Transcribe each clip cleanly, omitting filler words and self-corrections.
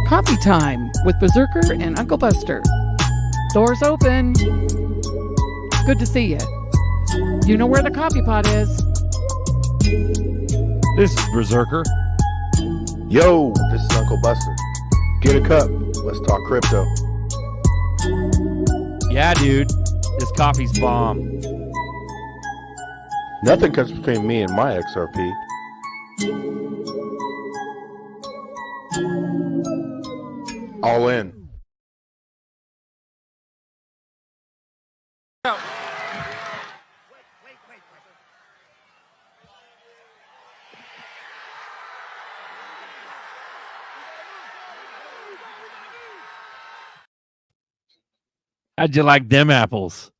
Coffee time with Berserker and Uncle Buster. Doors open. Good to see you. You know where the coffee pot is. This is Berserker. Yo, this is Uncle Buster. Get a cup. Let's talk crypto. Yeah, dude. This coffee's bomb. Nothing comes between me and my XRP. All in. How'd you like them apples?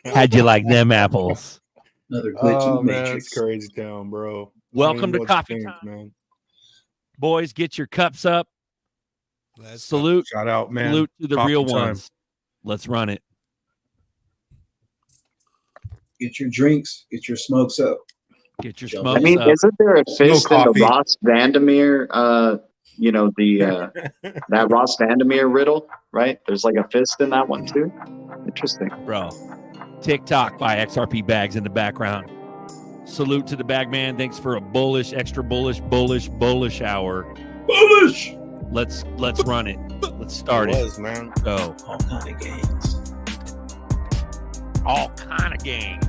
How'd you like them apples? Another glitch in the Man, matrix. it's crazy town, bro. Welcome to What you Coffee think, Time. man. Boys, get your cups up. Salute. Shout out, man. Salute to the Coffee real time. ones. Let's run it. Get your drinks, get your smokes up. Get your I smokes I mean, up. isn't there a fist in the coffee. Ross Vandermeer, that Ross Vandermeer riddle, right? There's like a fist in that one too. Interesting. Bro. TikTok by XRP Bags in the background. Salute to the bag man. Thanks for a bullish, extra bullish hour. Bullish! Let's run it. Let's start it. was, man. Go. All kind of games. All kind of games.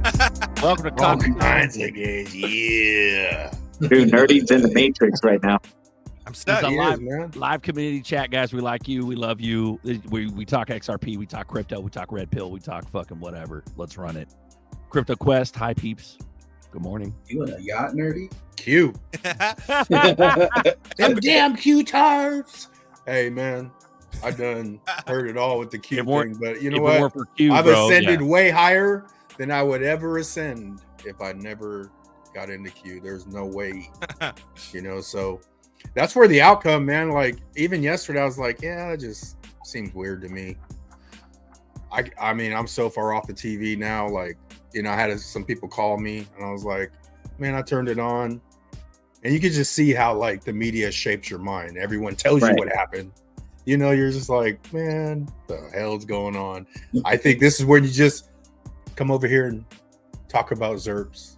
Welcome to All Coffee Time. kinds of games. Yeah. Dude, Nerdy's in the Matrix right now. I'm It's stuck. a He live, is, man. live community chat, guys. We like you. We love you. We talk XRP. We talk crypto. We talk red pill. We talk fucking whatever. Let's run it. Crypto Quest. Hi, peeps. Good morning. You in a yacht, nerdy? Q. Them damn Q-tards! Hey, man. I done heard it all with the Q It weren't- thing, but you know If it what? weren't for Q, I've bro, ascended yeah. way higher than I would ever ascend if I never got into Q. There's no way, so that's where the outcome, man. Like, even yesterday, I was like, yeah, it just seems weird to me. I mean, I'm so far off the TV now. Like, I had some people call me, and I was like, man, I turned it on, and you could just see how, like, the media shapes your mind. Everyone tells you Right. what happened. You're just like, man, the hell's going on? I think this is where you just come over here and talk about ZRPs.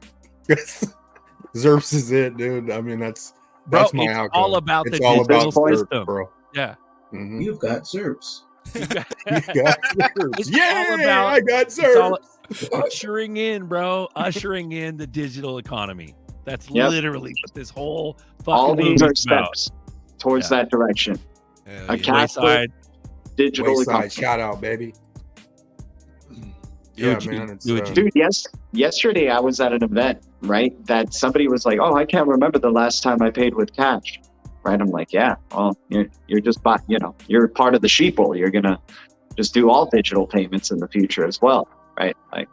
ZRPs is it, dude. I mean, that's my it's outcome. all about it's the all digital about ZRP, system. bro. Yeah. Mhm. You've got Zerps. You got ZRPs. It's Yeah, all about- I got It's all ZRPs. ushering in, bro. Ushering in the digital economy. That's Yep. literally what this whole fucking All these are movie's about. steps towards Yeah. that direction. Hell A yeah. Catholic Wayside. digital Wayside, economy. shout out, baby. Do Yeah, what you- man. It's, do what you Dude, yesterday I was at an event, right? That somebody was like, "Oh, I can't remember the last time I paid with cash." Right? I'm like, "Yeah, well, you're just you're part of the sheeple. You're gonna just do all digital payments in the future as well, right?" Like,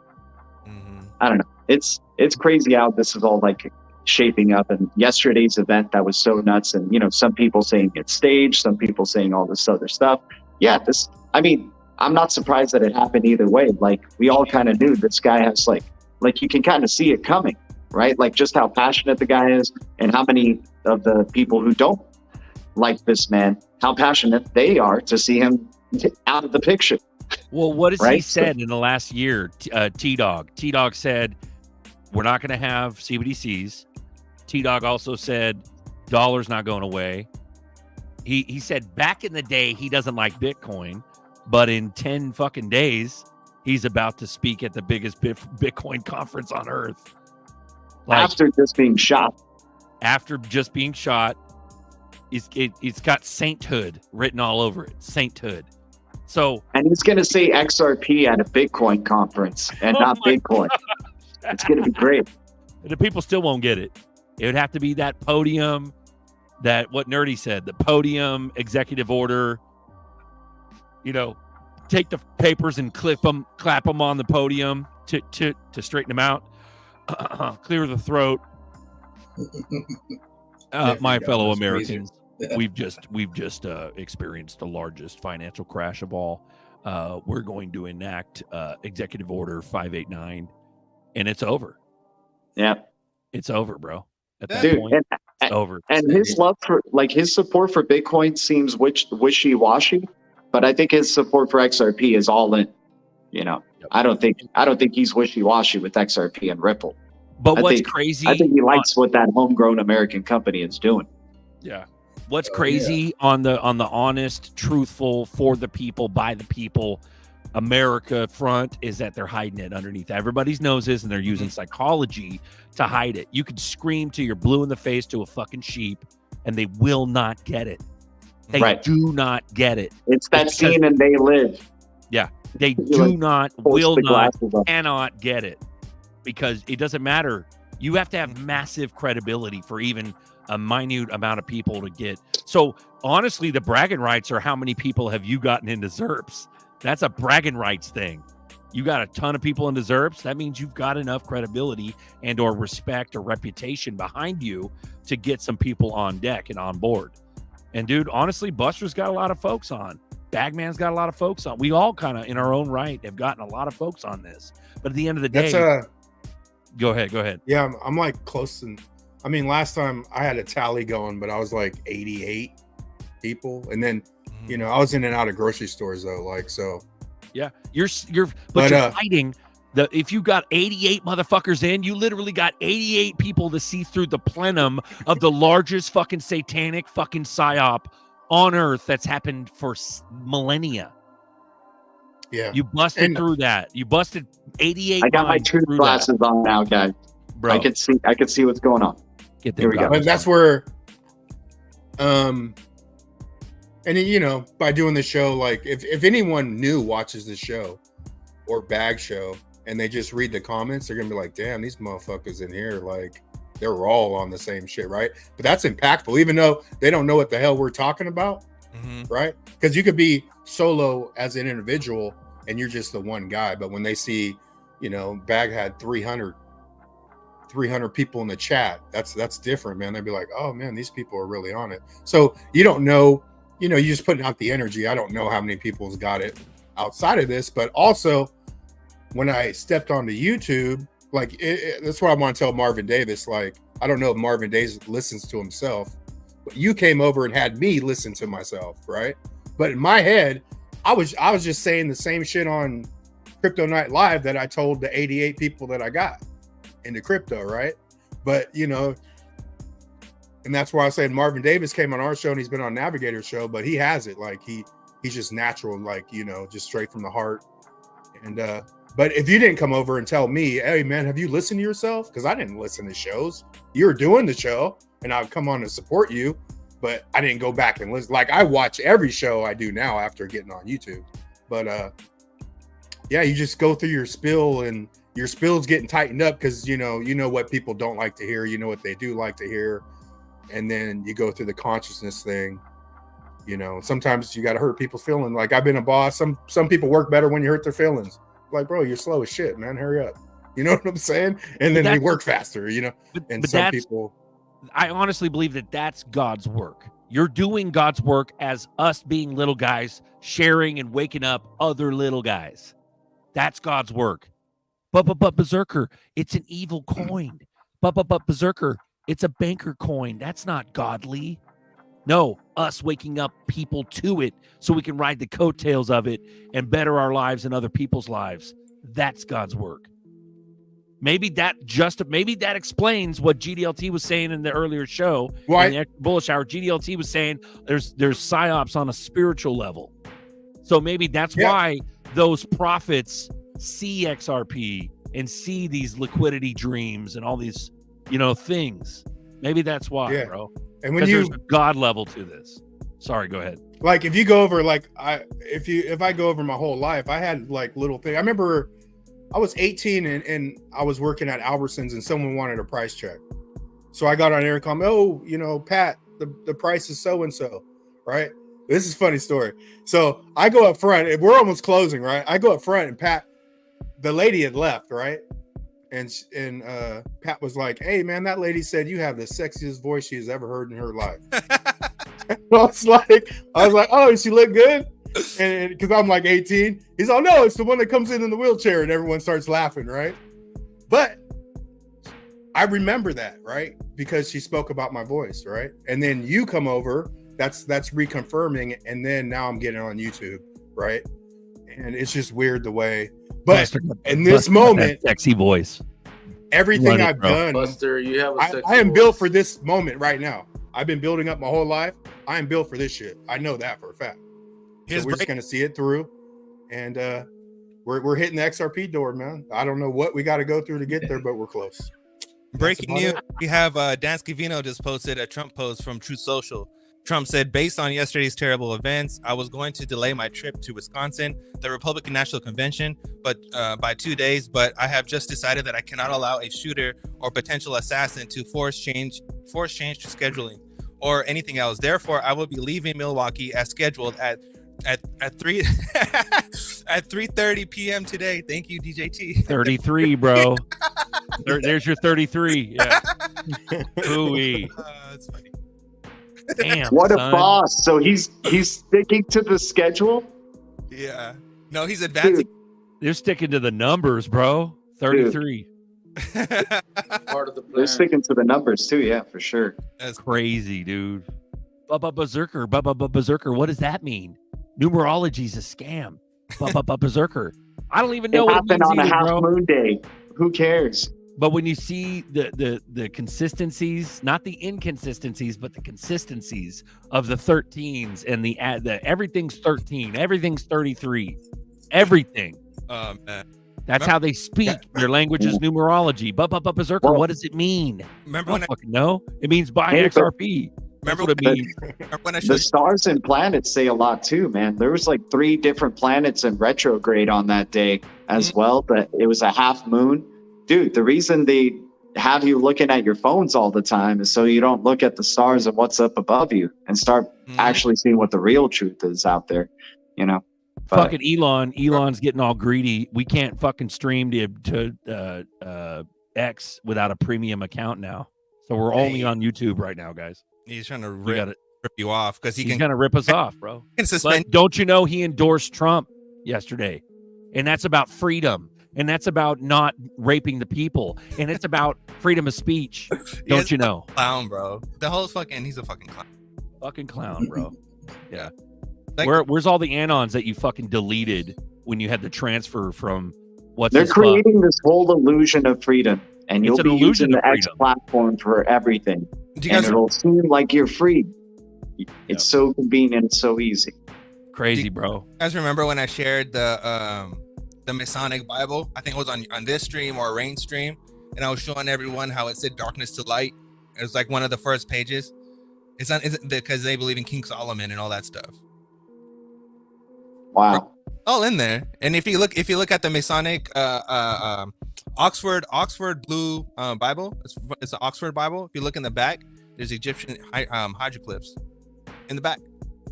Mhm. I don't know. It's crazy how this is all like shaping up. And yesterday's event, that was so nuts. And some people saying it's staged, some people saying all this other stuff. Yeah, I'm not surprised that it happened either way. Like, we all kind of knew this guy has like you can kind of see it coming, right? Like, just how passionate the guy is, and how many of the people who don't like this man, how passionate they are to see him out of the picture. Well, what has he Right? said in the last year? T-Dog. T-Dog said, we're not going to have CBDCs. T-Dog also said, dollar's not going away. He said back in the day, he doesn't like Bitcoin, but in 10 fucking days, he's about to speak at the biggest Bitcoin conference on earth. Like, After just being shot. after just being shot, it's got sainthood written all over it. Sainthood. So And he's going to say XRP at a Bitcoin conference and not my Bitcoin. It's going to be great. the people still won't get it. It would have to be that podium, that what Nerdy said, the podium executive order. Take the papers and clap them on the podium to straighten them out, clear the throat. My fellow That's Americans, we've just experienced the largest financial crash of all. We're going to enact Executive Order 589, and it's over. Yeah. It's over, bro. At that Dude, point, it's over. and his love for, like, his support for Bitcoin seems wishy-washy, but I think his support for XRP is all in. You know, Yep. I don't think he's wishy-washy with XRP and Ripple. But what's think- crazy? I think he likes what that homegrown American company is doing. Yeah. What's crazy on the honest, truthful, for the people, by the people, America front is that they're hiding it underneath everybody's noses, and they're using psychology to hide it. You can scream till you're blue in the face to a fucking sheep, and they will not get it. They Right. do not get it. It's that It's because- scene in They Live. They He, do like, not, pulls will the not, glasses up. cannot get it, because it doesn't matter. You have to have massive credibility for even a minute amount of people to get. So honestly, the bragging rights are how many people have you gotten into ZERPs? That's a bragging rights thing. You got a ton of people into ZERPs. That means you've got enough credibility and or respect or reputation behind you to get some people on deck and on board. And dude, honestly, Buster's got a lot of folks on. Bagman's got a lot of folks on. We all kind of, in our own right, have gotten a lot of folks on this. But at the end of the day, That's go ahead. yeah, I'm like close to. I mean, last time I had a tally going, but I was like 88 people, and then you know I was in and out of grocery stores though, like so. Yeah, you're But, you're fighting the. If you got 88 motherfuckers in, you literally got 88 people to see through the plenum of the largest fucking satanic fucking psyop on earth that's happened for millennia. Yeah, You busted through that. You busted 88. I got my minds truth through glasses on now, guys. that, bro. I can see what's going on. Get Here we go. but that's where, and then, you know, by doing the show, like if anyone new watches the show or Bag Show and they just read the comments, they're gonna be like, damn, these motherfuckers in here, like they're all on the same shit, right? But that's impactful, even though they don't know what the hell we're talking about, right? Because you could be solo as an individual and you're just the one guy, but when they see, you know, Bag had 300 people in the chat, that's different, man. They'd be like, oh man, these people are really on it. So you don't know, you know, you're just putting out the energy. I don't know how many people's got it outside of this, but also when I stepped onto YouTube, like that's what I want to tell Marvin Davis. Like, I don't know if Marvin Davis listens to himself, but you came over and had me listen to myself, right? But in my head, I was just saying the same shit on Crypto Night Live that I told the 88 people that I got into crypto, right? But you know, and that's why I said Marvin Davis came on our show and he's been on Navigator's show, but he has it, like he's just natural, like, you know, just straight from the heart. And but if you didn't come over and tell me, hey man, have you listened to yourself? Because I didn't listen to shows. You were doing the show and I'd come on to support you, but I didn't go back and listen. Like, I watch every show I do now after getting on YouTube. But yeah, you just go through your spill and your spill's getting tightened up because you know what people don't like to hear, you know what they do like to hear. And then you go through the consciousness thing. You know, sometimes you got to hurt people's feelings. Like, I've been a boss. Some people work better when you hurt their feelings. Like, bro, you're slow as shit, man. Hurry up. You know what I'm saying? And then they work faster, you know? And some people... I honestly believe that that's God's work. You're doing God's work as us being little guys, sharing and waking up other little guys. That's God's work. But Berserker, it's an evil coin. But Berserker, it's a banker coin. That's not godly. No, us waking up people to it so we can ride the coattails of it and better our lives and other people's lives. That's God's work. Maybe that explains what GDLT was saying in the earlier show. Why? In the Extra Bullish Hour, GDLT was saying there's psyops on a spiritual level. So maybe that's why those prophets see XRP and see these liquidity dreams and all these, you know, things. Maybe that's why, bro. And when there's a God level to this. Sorry, go ahead. Like, if you go over, like, if I go over my whole life, I had like little things. I remember I was 18 and I was working at Albertsons and someone wanted a price check. So I got on air and called, oh, you know, Pat, the price is so-and-so, right? This is a funny story. So I go up front. We're almost closing, right? I go up front and Pat, the lady had left, right? And Pat was like, hey, man, that lady said you have the sexiest voice she has ever heard in her life. I was like, oh, she look good? And because I'm like 18, he's all, no, it's the one that comes in the wheelchair, and everyone starts laughing, right? But I remember that, right? Because she spoke about my voice, right? And then you come over, that's reconfirming, and then now I'm getting on YouTube, right? And it's just weird the way. But Buster, in this Buster got that moment, sexy voice. everything Run it, I've bro. done, Buster, you have a I sexy am voice. built for this moment right now. I've been building up my whole life. I am built for this shit. I know that for a fact. So Here's we're just gonna see it through, and we're hitting the XRP door, man. I don't know what we got to go through to get there, but we're close. breaking about news. it. We have Dansky Vino just posted a Trump post from Truth Social. Trump said, based on yesterday's terrible events, I was going to delay my trip to Wisconsin, the Republican National Convention, but by 2 days. But I have just decided that I cannot allow a shooter or potential assassin to force change to scheduling or anything else. Therefore, I will be leaving Milwaukee as scheduled at 3 at 3:30 p.m. today. Thank you, DJT. 33, bro. There's your 33. Yeah. Ooh-wee. That's funny. Damn. What a son. boss! So he's sticking to the schedule. Yeah. No, he's advancing. They're sticking to the numbers, bro. 33. Part of the They're plan. sticking to the numbers too. Yeah, for sure. That's Crazy, dude. Berserker. Berserker. What does that mean? Numerology's a scam. Berserker. I don't even know It what it happened means on a either, half bro. moon day. Who cares? But when you see the consistencies, not the inconsistencies, but the consistencies of the 13s and the everything's 13, everything's 33, everything. man. That's how they speak. Their language is numerology. Berserker. Well, What does it mean? I Remember when don't fucking know. It means buy Hey, but- XRP. That's Remember what it when- means. I showed The you? stars and planets say a lot too, man. There was like 3 different planets in retrograde on that day as well. But it was a half moon. Dude, the reason they have you looking at your phones all the time is so you don't look at the stars and what's up above you and start actually seeing what the real truth is out there, you know? But Fucking Elon's getting all greedy. We can't fucking stream to X without a premium account now. So we're only Hey. on YouTube right now, guys. He's trying to We got rip it. you off because he He's can gonna rip us off, bro. suspend. But don't you know he endorsed Trump yesterday? And that's about freedom. And that's about not raping the people. And it's about freedom of speech. Don't you know? Clown, bro. The whole he's a fucking clown. Fucking clown, bro. Yeah. Like- Where's all the anons that you fucking deleted when you had the transfer from what's they're his fuck? creating this whole illusion of freedom, and It's you'll an be illusion using of the X freedom. platform for everything, Do you and guys it'll seem like you're free. It's so convenient, it's so easy. Crazy, bro. remember when I shared the Masonic Bible? I think it was on this stream or a rain stream, and I was showing everyone how it said darkness to light. It was like one of the first pages. It's because they believe in King Solomon and all that stuff. Wow. All in there. And if you look at the Masonic Oxford Blue Bible, it's an Oxford Bible. If you look in the back, there's Egyptian hieroglyphs in the back.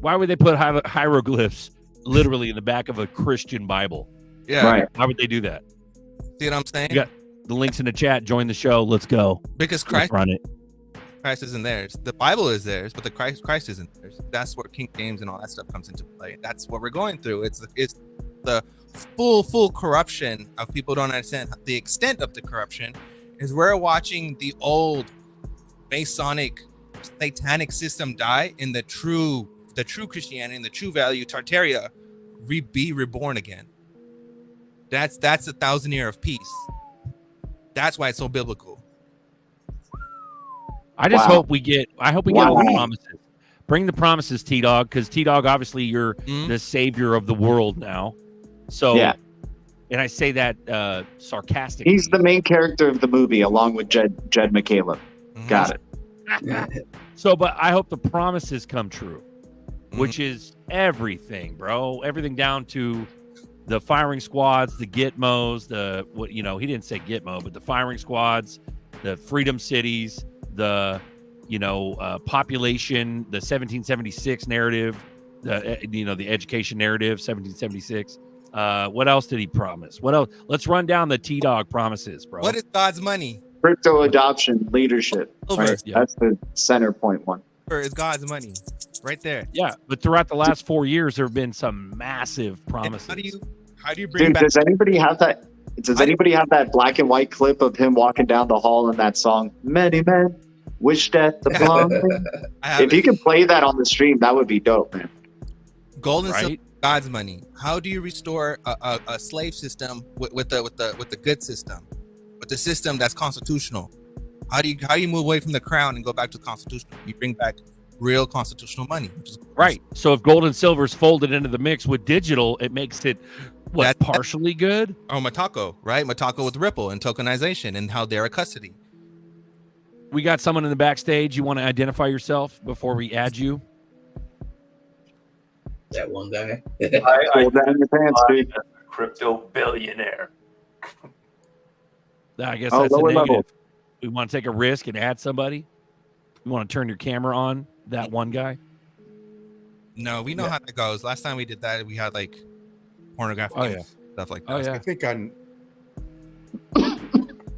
Why would they put hieroglyphs literally in the back of a Christian Bible? Yeah, Right. Why would they do that? See what I'm saying? You got the links in the chat. Join the show. Let's go. Because Let's Christ run it. isn't theirs. The Bible is theirs, but the Christ isn't theirs. That's where King James and all that stuff comes into play. That's what we're going through. It's the full corruption of people don't understand the extent of the corruption. Is we're watching the old Masonic satanic system die in the true Christianity and the true value Tartaria be reborn again. That's 1,000 year of peace. That's why it's so biblical. I just Wow. hope we get all the Wow. promises. Bring the promises, T-Dog, because T-Dog, obviously you're Mhm. the savior of the world now. So Yeah. and I say that sarcastically. He's the main character of the movie, along with Jed McCaleb. Mhm. Got it. So, but I hope the promises come true, Mhm. which is everything, bro. Everything down to the firing squads, the Gitmos, he didn't say Gitmo, but the firing squads, the freedom cities, the population, the 1776 narrative, the education narrative, 1776. What else did he promise? What else? Let's run down the T-Dog promises, bro. What is God's money? Crypto adoption leadership. Over. Right? Yeah. That's the center point one. Is God's money right there? Yeah, but throughout the last 4 years, there have been some massive And promises. how do you bring Dude, back? does anybody have that? Does anybody have that black and white clip of him walking down the hall in that song, Many Men Wish Death Upon Me? I have If you could play that on the stream, that would be dope, man. gold and silver, Right? God's money. How do you restore a slave system with the good system, with the system that's constitutional? How do you move away from the crown and go back to constitutional? You bring back real constitutional money, which is Right. So if gold and silver is folded into the mix with digital, it makes it partially good. Or Matako, right? Matako with Ripple and tokenization and how they're a custody. We got someone in the backstage. You want to identify yourself before we add you? That one guy. Hold that in your pants, dude. Crypto billionaire. I guess Oh, that's a lower negative. level. We want to take a risk and add somebody. You want to turn your camera on that one guy? No, we know how that goes. Last time we did that, we had like pornographic Oh, yeah. stuff like that. Oh I yeah. think I'm.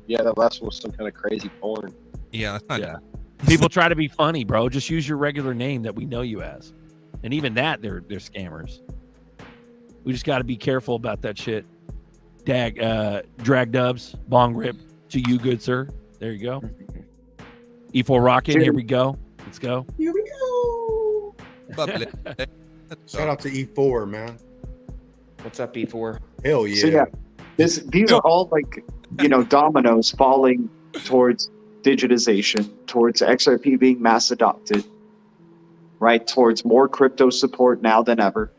Yeah, that last was some kind of crazy porn. Yeah, that's not Yeah. People try to be funny, bro. Just use your regular name that we know you as. And even that, they're scammers. We just got to be careful about that shit. Drag dubs, bong rip to you, good sir. There you go. E4 Rockin', here we go. Let's go. Here we go. Bubbly. Shout out to E4, man. What's up, E4? Hell yeah. So yeah, these are all like, dominoes falling towards digitization, towards XRP being mass adopted, right? Towards more crypto support now than ever.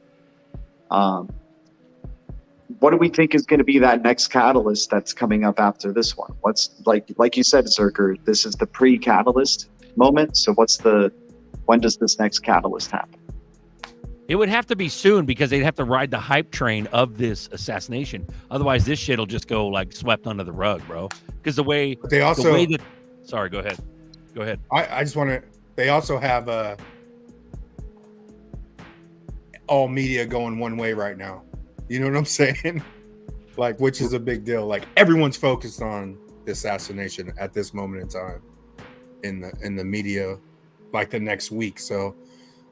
What do we think is going to be that next catalyst that's coming up after this one? What's like you said, Zerker, this is the pre-catalyst moment. So when does this next catalyst happen? It would have to be soon because they'd have to ride the hype train of this assassination. Otherwise, this shit will just go like swept under the rug, bro. Because But they also. Sorry, go ahead. Go ahead. I just want to. They also have all media going one way right now. You know what I'm saying? Like, which is a big deal. Like, everyone's focused on the assassination at this moment in time in the media, like the next week. So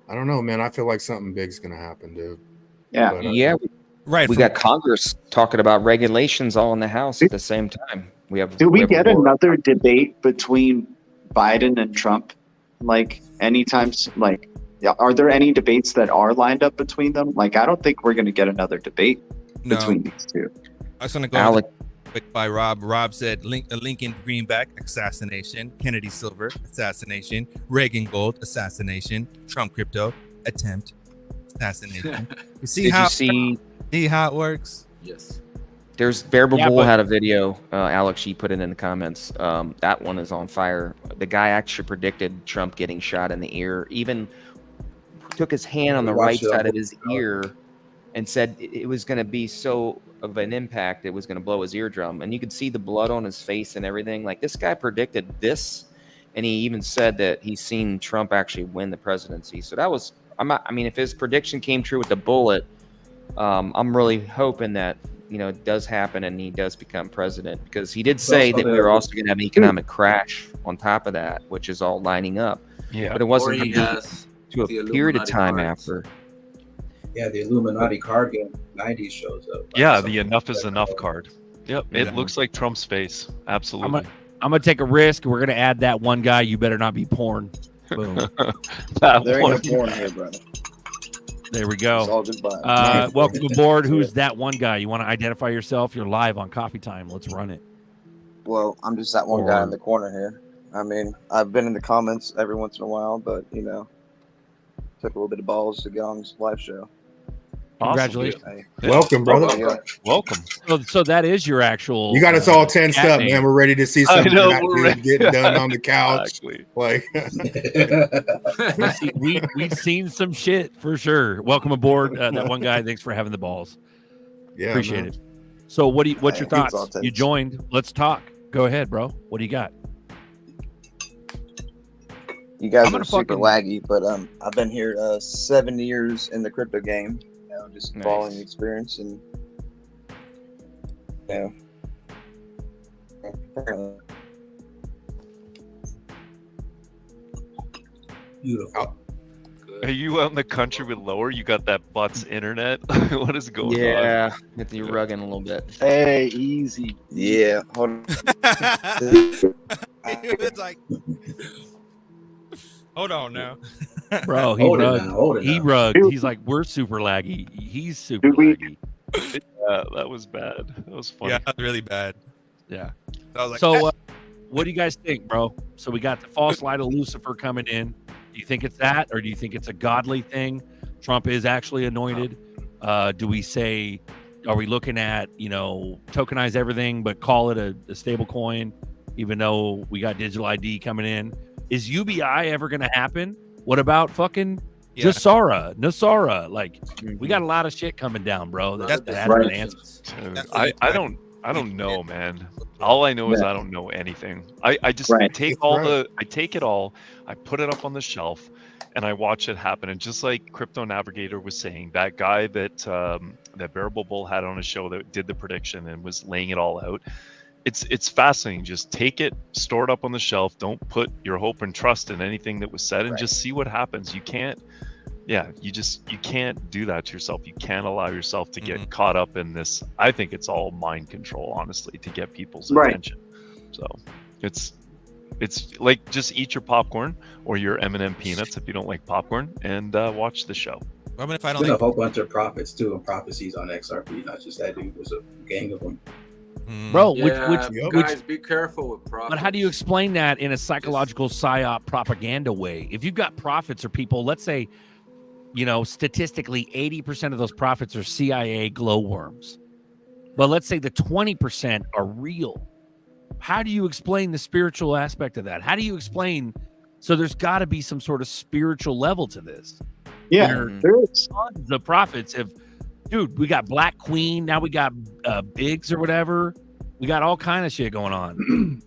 I don't know, man. I feel like something big's gonna happen, dude. Yeah. But, Yeah, Right. we got Congress talking about regulations all in the House at the same time. Do we have get a war. another debate between Biden and Trump? Like anytime, like, are there any debates that are lined up between them? Like, I don't think we're going to get another debate No, between these two. I was going to go Alec, quick by Rob. Rob said Lincoln Greenback assassination, Kennedy Silver assassination, Reagan Gold assassination, Trump crypto attempt assassination. You see did how you see? how it works? Yes. There's Bearable Yeah, Bull but- had a video. Alex, she put it in the comments. That one is on fire. The guy actually predicted Trump getting shot in the ear. Even took his hand on the right Watch it. side of his ear and said it was going to be so of an impact it was going to blow his eardrum. And you could see the blood on his face and everything. Like, this guy predicted this, and he even said that he's seen Trump actually win the presidency. So that was, I mean, if his prediction came true with the bullet, I'm really hoping that it does happen and he does become president, because he did say that we were also going to have an economic crash on top of that, which is all lining up. Yeah. But it wasn't Or he gonna be has to a the period of Illuminati time cards. after. Yeah, the Illuminati card game 90s shows up. Yeah, Something the enough is like enough that. card. Yep, Yeah. it looks like Trump's face. Absolutely. I'm gonna take a risk. We're gonna add that one guy. You better not be porn. Boom. That There one. ain't no porn here, brother. There we It's go. all just vibes. Welcome aboard. Who's that one guy? You want to identify yourself? You're live on Coffee Time. Let's run it. Well, I'm just that one guy in the corner here. I mean, I've been in the comments every once in a while, but took a little bit of balls to get on this live show. Congratulations. Hey, Welcome, brother. yeah. Welcome. So that is your actual. You got us all tensed cat up, name. man. We're ready to see I something know, that we're dude ready. getting done on the couch. Exactly. Like, We've seen some shit for sure. Welcome aboard, that one guy. Thanks for having the balls. yeah, Appreciate man. it. So what's your Hey, it's all thoughts? You takes. joined. Let's talk. Go ahead, bro. What do you got? You guys I'm gonna are super fucking- laggy, but I've been here 7 years in the crypto game. Just Nice. following the experience and Beautiful. Good. Are you out in the country with lower? You got that butts internet? What is going on? Yeah, get you rugging a little bit. Hey, easy. Yeah, hold on. It was like, hold on now. Bro, he Hold it rugged. now, hold it He now. rugged. He's like, we're super laggy. He's super Dude, we- laggy. Yeah, that was bad. That was funny. Yeah, that's really bad. Yeah. I was like, So, what do you guys think, bro? So we got the false light of Lucifer coming in. Do you think it's that, or do you think it's a godly thing? Trump is actually anointed. Do we say, are we looking at, tokenize everything but call it a stable coin, even though we got digital ID coming in? Is UBI ever going to happen? What about fucking yeah. Nasara? Like, we got a lot of shit coming down, bro. That That's hasn't been answered. Dude, That's I right. don't know, man. All I know is I don't know anything. I just Right. take I take it all, I put it up on the shelf, and I watch it happen. And just like Crypto Navigator was saying, that guy that that Bearable Bull had on his show that did the prediction and was laying it all out. It's fascinating. Just take it, store it up on the shelf. Don't put your hope and trust in anything that was said, and just see what happens. You can't. Yeah, you can't do that to yourself. You can't allow yourself to get caught up in this. I think it's all mind control, honestly, to get people's attention. So it's like, just eat your popcorn or your M&M peanuts if you don't like popcorn, and watch the show. I mean, if I There's don't been a think, whole bunch of prophets too, and prophecies on XRP. Not just that dude. There's a gang of them. Bro, Yeah, which guys, be careful with prophets. but how do you explain that in a psychological psyop propaganda way? If you've got prophets or people, let's say, statistically 80% of those prophets are CIA glowworms, but let's say the 20% are real. How do you explain the spiritual aspect of that? How do you explain? So there's got to be some sort of spiritual level to this. Yeah, there is. Tons of prophets have, dude, we got Black Queen, now we got Biggs or whatever. We got all kind of shit going on.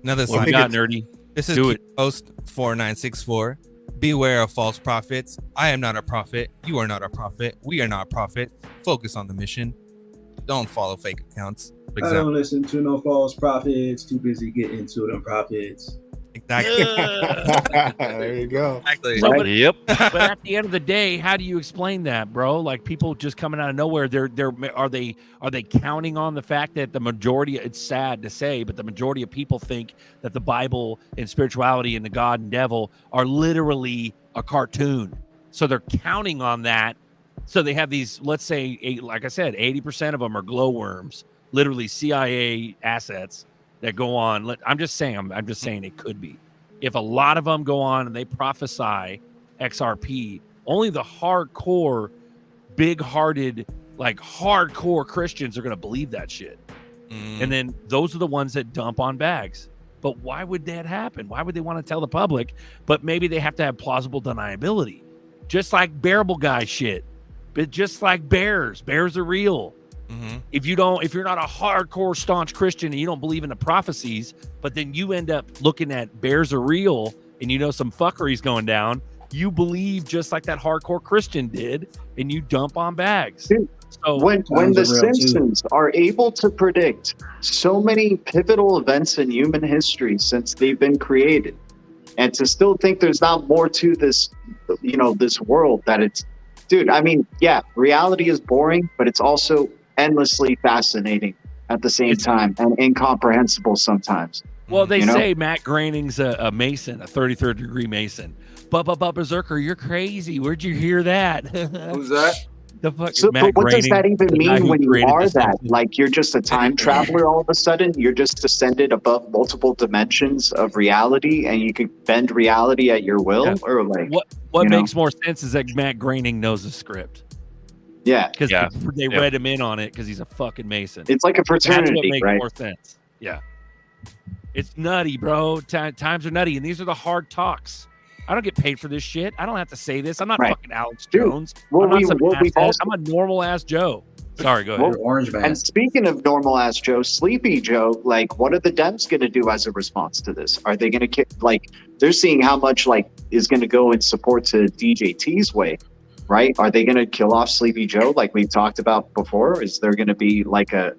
another What sign. we got, nerdy? This is Do it. Post 4964. Beware of false prophets. I am not a prophet. You are not a prophet. We are not prophets. Focus on the mission. Don't follow fake accounts. For I example. don't listen to no false prophets. Too busy getting to them prophets. Exactly. There you go. Exactly. So, but, Yep. but at the end of the day, how do you explain that, bro? Like, people just coming out of nowhere. Are they counting on the fact that the majority? It's sad to say, but the majority of people think that the Bible and spirituality and the God and devil are literally a cartoon. So they're counting on that. So they have these. Let's say, like I said, 80% of them are glowworms, literally CIA assets that go on. I'm just saying it could be. If a lot of them go on and they prophesy XRP, only the hardcore, big-hearted, like hardcore Christians are going to believe that shit. And then those are the ones that dump on bags. But why would that happen? Why would they want to tell the public? But maybe they have to have plausible deniability. Just like bearable guy shit. But just like bears are real. If you're not a hardcore staunch Christian and you don't believe in the prophecies, but then you end up looking at bears are real and some fuckery's going down, you believe just like that hardcore Christian did, and you dump on bags. Dude, so when the Simpsons are able to predict so many pivotal events in human history since they've been created, and to still think there's not more to this, this world, that it's, dude, I mean, yeah, reality is boring, but it's also endlessly fascinating at the same time and incomprehensible sometimes. Well, they say Matt Groening's a Mason, a 33rd degree Mason. But Berserker, you're crazy. Where'd you hear that? Who's that? The fuck, So, Matt but what does Groening, that even the guy mean who when you created are The that? Simpsons. Like, you're just a time traveler all of a sudden? You're just ascended above multiple dimensions of reality, and you can bend reality at your will? Yeah. Or like, what makes more sense is that Matt Groening knows the script. Yeah. Because they read him in on it because he's a fucking Mason. It's like a fraternity, That's what makes right? more sense. Yeah. It's nutty, bro. Times are nutty. And these are the hard talks. I don't get paid for this shit. I don't have to say this. I'm not fucking Alex Jones. I'm not some asshat. I'm a normal ass Joe. Sorry, go ahead. Orange man. And speaking of normal ass Joe, Sleepy Joe, like, what are the Dems going to do as a response to this? Are they going to they're seeing how much is going to go in support to DJT's way, right? Are they going to kill off Sleepy Joe like we've talked about before? Is there going to be like a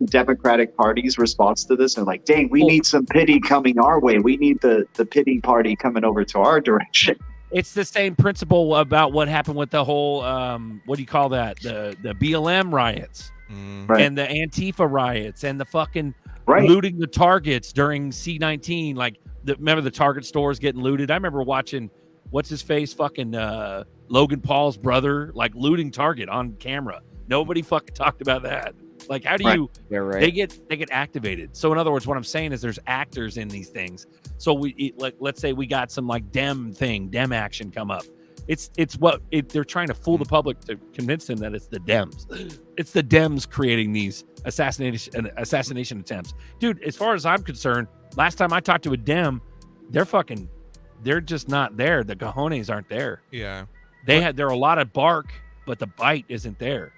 Democratic Party's response to this? And like, dang, we need some pity coming our way. We need the pity party coming over to our direction. It's the same principle about what happened with the whole what do you call that? The BLM riots Right. and the Antifa riots and the fucking Right. looting the Targets during C-19. Like, remember the Target stores getting looted? I remember watching what's his face, fucking Logan Paul's brother, like looting Target on camera. Nobody fucking talked about that. Like, how do Right. you? Yeah, right. They get activated. So in other words, what I'm saying is there's actors in these things. So let's say we got some like dem action come up. They're trying to fool the public to convince them that it's the Dems. It's the Dems creating these assassination attempts. Dude, as far as I'm concerned, last time I talked to a Dem, they're just not there. The cojones aren't there. Yeah. There are a lot of bark, but the bite isn't there.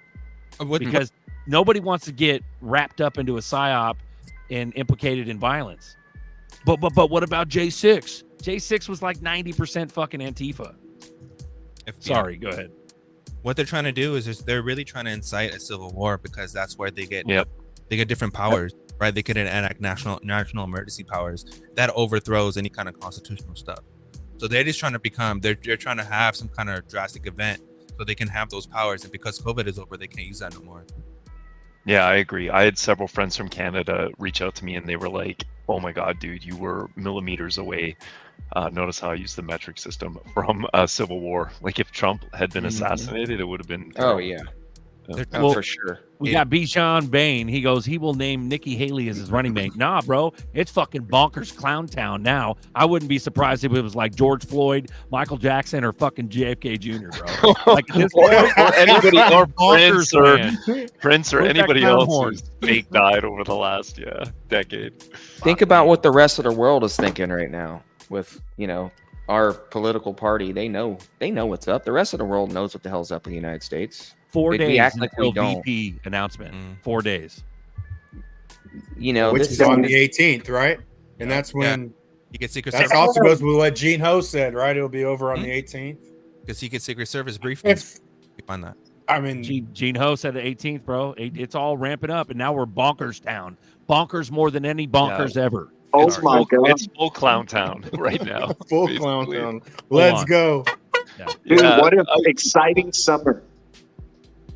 Because nobody wants to get wrapped up into a psyop and implicated in violence. But what about J6? J6 was like 90% fucking Antifa. Sorry, go ahead. What they're trying to do is they're really trying to incite a civil war, because that's where they get Yep. they get different powers, right? They could enact national emergency powers that overthrows any kind of constitutional stuff. So they're just trying to they're trying to have some kind of drastic event so they can have those powers, and because COVID is over, they can't use that no more. Yeah, I agree. I had several friends from Canada reach out to me, and they were like, "Oh my God, dude, you were millimeters away." Notice how I use the metric system from a civil war. Like, if Trump had been assassinated, it would have been. Oh yeah. Well, for sure. We got Bijan Bain. He goes, he will name Nikki Haley as his running mate. Nah, bro, it's fucking bonkers clown town now. I wouldn't be surprised if it was like George Floyd, Michael Jackson, or fucking JFK Jr., bro. Like this or anybody, or bonkers, Prince, or Where's that anybody clown else horn? who's fake died over the last decade. Think about what the rest of the world is thinking right now with, our political party. They know what's up. The rest of the world knows what the hell's up in the United States. 4 We days act like we until don't. VP announcement. 4 days. Which this is on the 18th, right? And that's when you get Secret that's Service. also goes with what Gene Ho said, right? It'll be over on the 18th. Because he gets Secret Service briefing. You find that. I mean, Gene Ho said the 18th, bro. It's all ramping up, and now we're bonkers town. Bonkers more than any bonkers ever. Oh It's my God. It's full clown town right now. full basically. clown town. Let's on. go. Dude, Yeah, what an exciting summer.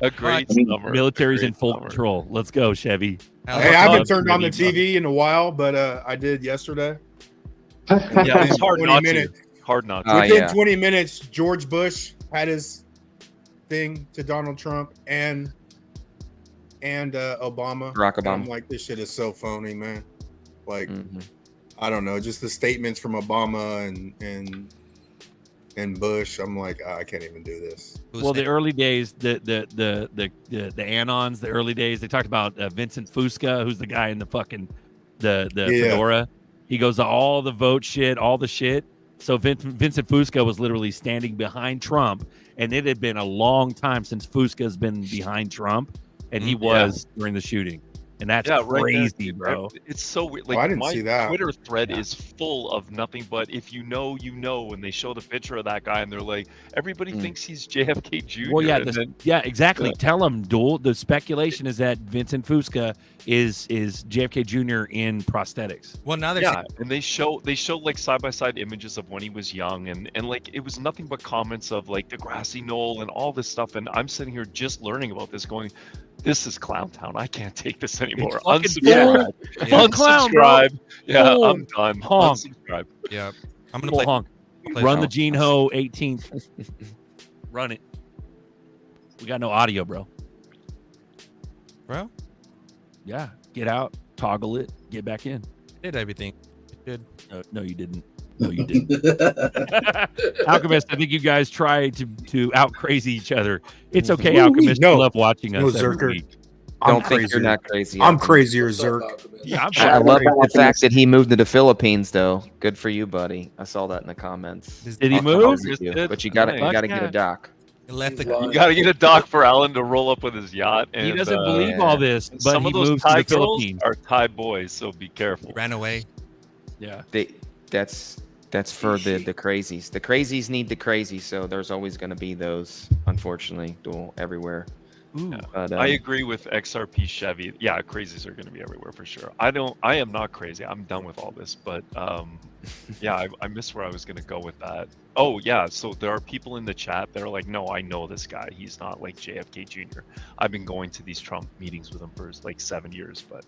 a great summer. Military's A in great full summer. control. Let's go, Chevy. Hey, I haven't Love turned on the Chevy, TV in a while, but I did yesterday. Yeah, it's hard 20 not minutes. to. Hard not to. Within yeah. 20 minutes, George Bush had his thing to Donald Trump and Obama. Barack And I'm Obama. like, this shit is so phony, man. Like, Mhm. I don't know, just the statements from Obama and Bush. I'm like, I can't even do this. Well, the early days, the Anons, the early days, they talked about Vincent Fusca, who's the guy in the fucking the Yeah. fedora. He goes to all the vote shit, all the shit. So Vincent Fusca was literally standing behind Trump, and it had been a long time since Fusca's been behind Trump, and he was during the shooting. And that's Yeah, right there, crazy, dude. bro. It's so weird. Oh, Like, I didn't my see that. Twitter thread is full of nothing but if you know, you know. And they show the picture of that guy, and they're like, everybody thinks he's JFK Jr. Well, yeah, and then- exactly. Tell him, Duel. The speculation is that Vincent Fusca is JFK Jr. in prosthetics. Well, now they're yeah, and they show like side by side images of when he was young, and like it was nothing but comments of like the grassy knoll and all this stuff. And I'm sitting here just learning about this, going, "This is Clown Town. I can't take this anymore. fucking Unsubscribe. full clown, bro. Unsubscribe. Yeah, Full I'm done. honk. Unsubscribe. Yeah, I'm gonna Full play. honk. play Run the Trump. Gene Ho 18th. Run it. We got no audio, bro. Bro, Yeah, get out, toggle it, get back in. did everything. Did. No, you didn't. No, you didn't. Alchemist, I think you guys try to out crazy each other. It's okay, Woo-wee. Alchemist. No. I love watching us No, every Zerker. week. Don't think you're not crazy. I'm Alchemist. crazier, Zerk. Yeah, I'm I love crazy. the fact that he moved to the Philippines, though. Good for you, buddy. I saw that in the comments. Did he I'll move? visit you, Did? but you got to Nice. get a doc. He left He's the. lying. You gotta get a dock for Alan to roll up with his yacht. And, He doesn't believe yeah. all this, and but some he of those moves to Thai the girls Philippines. are Thai boys, so be careful. Ran away. Yeah. That's for the crazies. The crazies need the crazy, so there's always going to be those, unfortunately, everywhere. Ooh. But, I agree with XRP Chevy. Yeah, crazies are going to be everywhere for sure. I am not crazy. I'm done with all this. But yeah, I missed where I was going to go with that. Oh yeah, so there are people in the chat that are like, no, I know this guy. He's not like JFK Jr. I've been going to these Trump meetings with him for like 7 years, but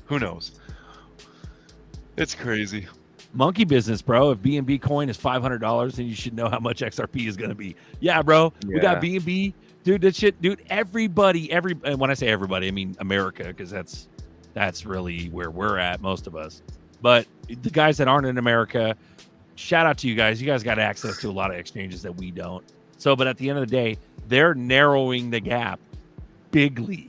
who knows? It's crazy. Monkey business, bro. If BNB coin is $500, then you should know how much XRP is going to be. Yeah, bro. We got BNB. Dude, that shit, dude, everybody, and when I say everybody, I mean America, because that's really where we're at, most of us. But the guys that aren't in America, shout out to you guys. You guys got access to a lot of exchanges that we don't. So, but at the end of the day, they're narrowing the gap bigly.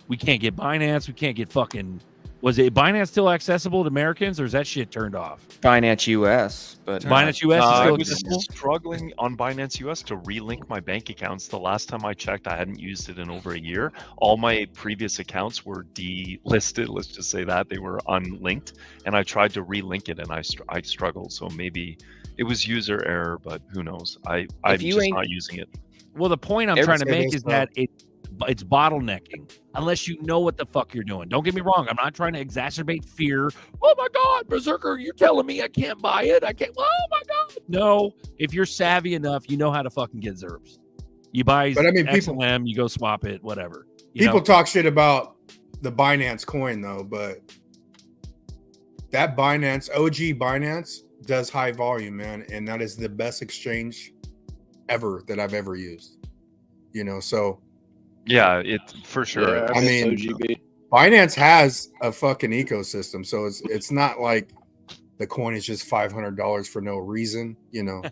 We can't get Binance. We can't get fucking... Was it Binance still accessible to Americans, or is that shit turned off? Binance US, but Binance US is I still was accessible? struggling on Binance US to relink my bank accounts. The last time I checked, I hadn't used it in over a year. All my previous accounts were delisted. Let's just say that they were unlinked, and I tried to relink it, and I struggled. So maybe it was user error, but who knows? I'm just not using it. Well, the point I'm trying to make is that it's bottlenecking unless you know what the fuck you're doing. Don't get me wrong. I'm not trying to exacerbate fear. Oh my God, Berserker, you're telling me I can't buy it? I can't. Oh my God. No, if you're savvy enough, you know how to fucking get ZERPs. You buy XLM, you go swap it, whatever. People talk shit about the Binance coin though, but that Binance, OG Binance, does high volume, man. And that is the best exchange ever that I've ever used. So yeah, it for sure. Yeah, I mean, Binance has a fucking ecosystem, so it's not like the coin is just $500 for no reason,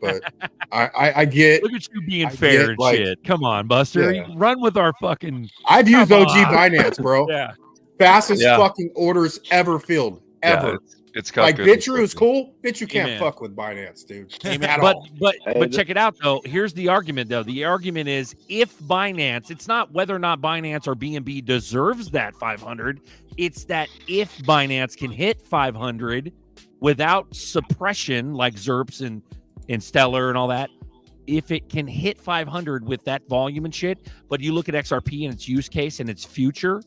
But I get. Look at you being fair and shit. Come on, Buster, run with our fucking. I've used OG Binance, bro. Yeah, fastest fucking orders ever filled ever. Yeah, it's got like good Bitru is cool. Bitch, you can't Amen. fuck with Binance, dude. But check it out though. Here's the argument though. The argument is if Binance, it's not whether or not Binance or BNB deserves that 500. It's that if Binance can hit 500 without suppression like ZERPs and Stellar and all that, if it can hit 500 with that volume and shit, but you look at XRP and its use case and its future,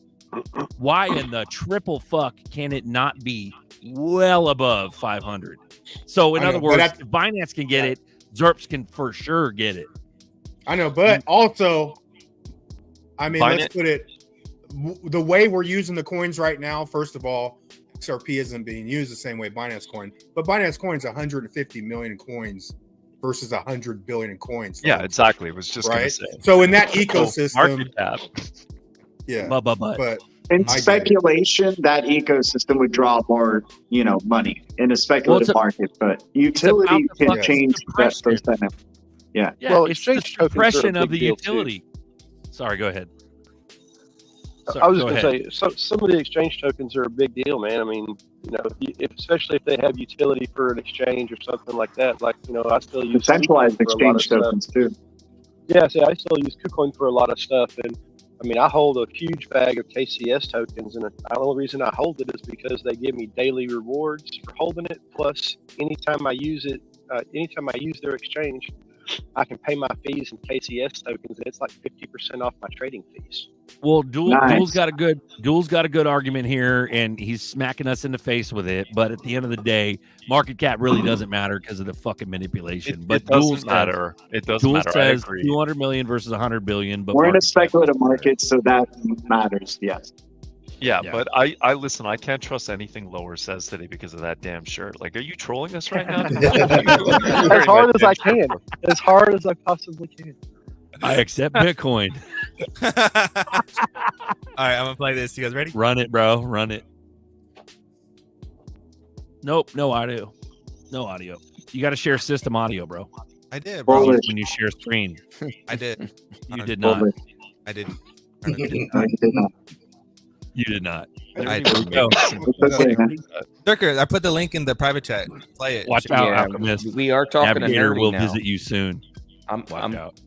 why in the triple fuck can it not be well above 500? So in other words, if Binance can get it, ZERPs can for sure get it. I know, but also, I mean, let's put it the way we're using the coins right now. First of all, XRP isn't being used the same way Binance coin, but Binance coin's 150 million coins versus 100 billion coins. Yeah, exactly. It was just right. Gonna say. So in that ecosystem, market cap. Yeah, but in speculation, that ecosystem would draw more, money in a speculative market. But utility can change that percentage. Yeah. Well, it's the suppression of the utility. Sorry, go ahead. I was just going to say, some of the exchange tokens are a big deal, man. I mean, especially if they have utility for an exchange or something like that. Like, I still use centralized exchange tokens too. Yeah, see, I still use KuCoin for a lot of stuff, and I mean, I hold a huge bag of KCS tokens, and the only reason I hold it is because they give me daily rewards for holding it. Plus, anytime I use it, anytime I use their exchange, I can pay my fees in KCS tokens, and it's like 50% off my trading fees. Well, Duel's got a good argument here, and he's smacking us in the face with it. But at the end of the day, market cap really doesn't matter because of the fucking manipulation. But it doesn't matter. It doesn't matter. Says 200 million versus 100 billion. But we're in a speculative market, so that matters. Yes. Yeah, but I listen. I can't trust anything Lower says today because of that damn shirt. Like, are you trolling us right now? As hard as I can, as hard as I possibly can. I accept Bitcoin. All right, I'm gonna play this. You guys ready? Run it, bro. Run it. Nope, no audio. No audio. You got to share system audio, bro. I did, bro. When you share screen. I did. You did not. I did. You did not. I did. Zerker, I put the link in the private chat. Play it. Watch out, Alchemist. We are talking Navigator to will now. visit you soon. I'm out.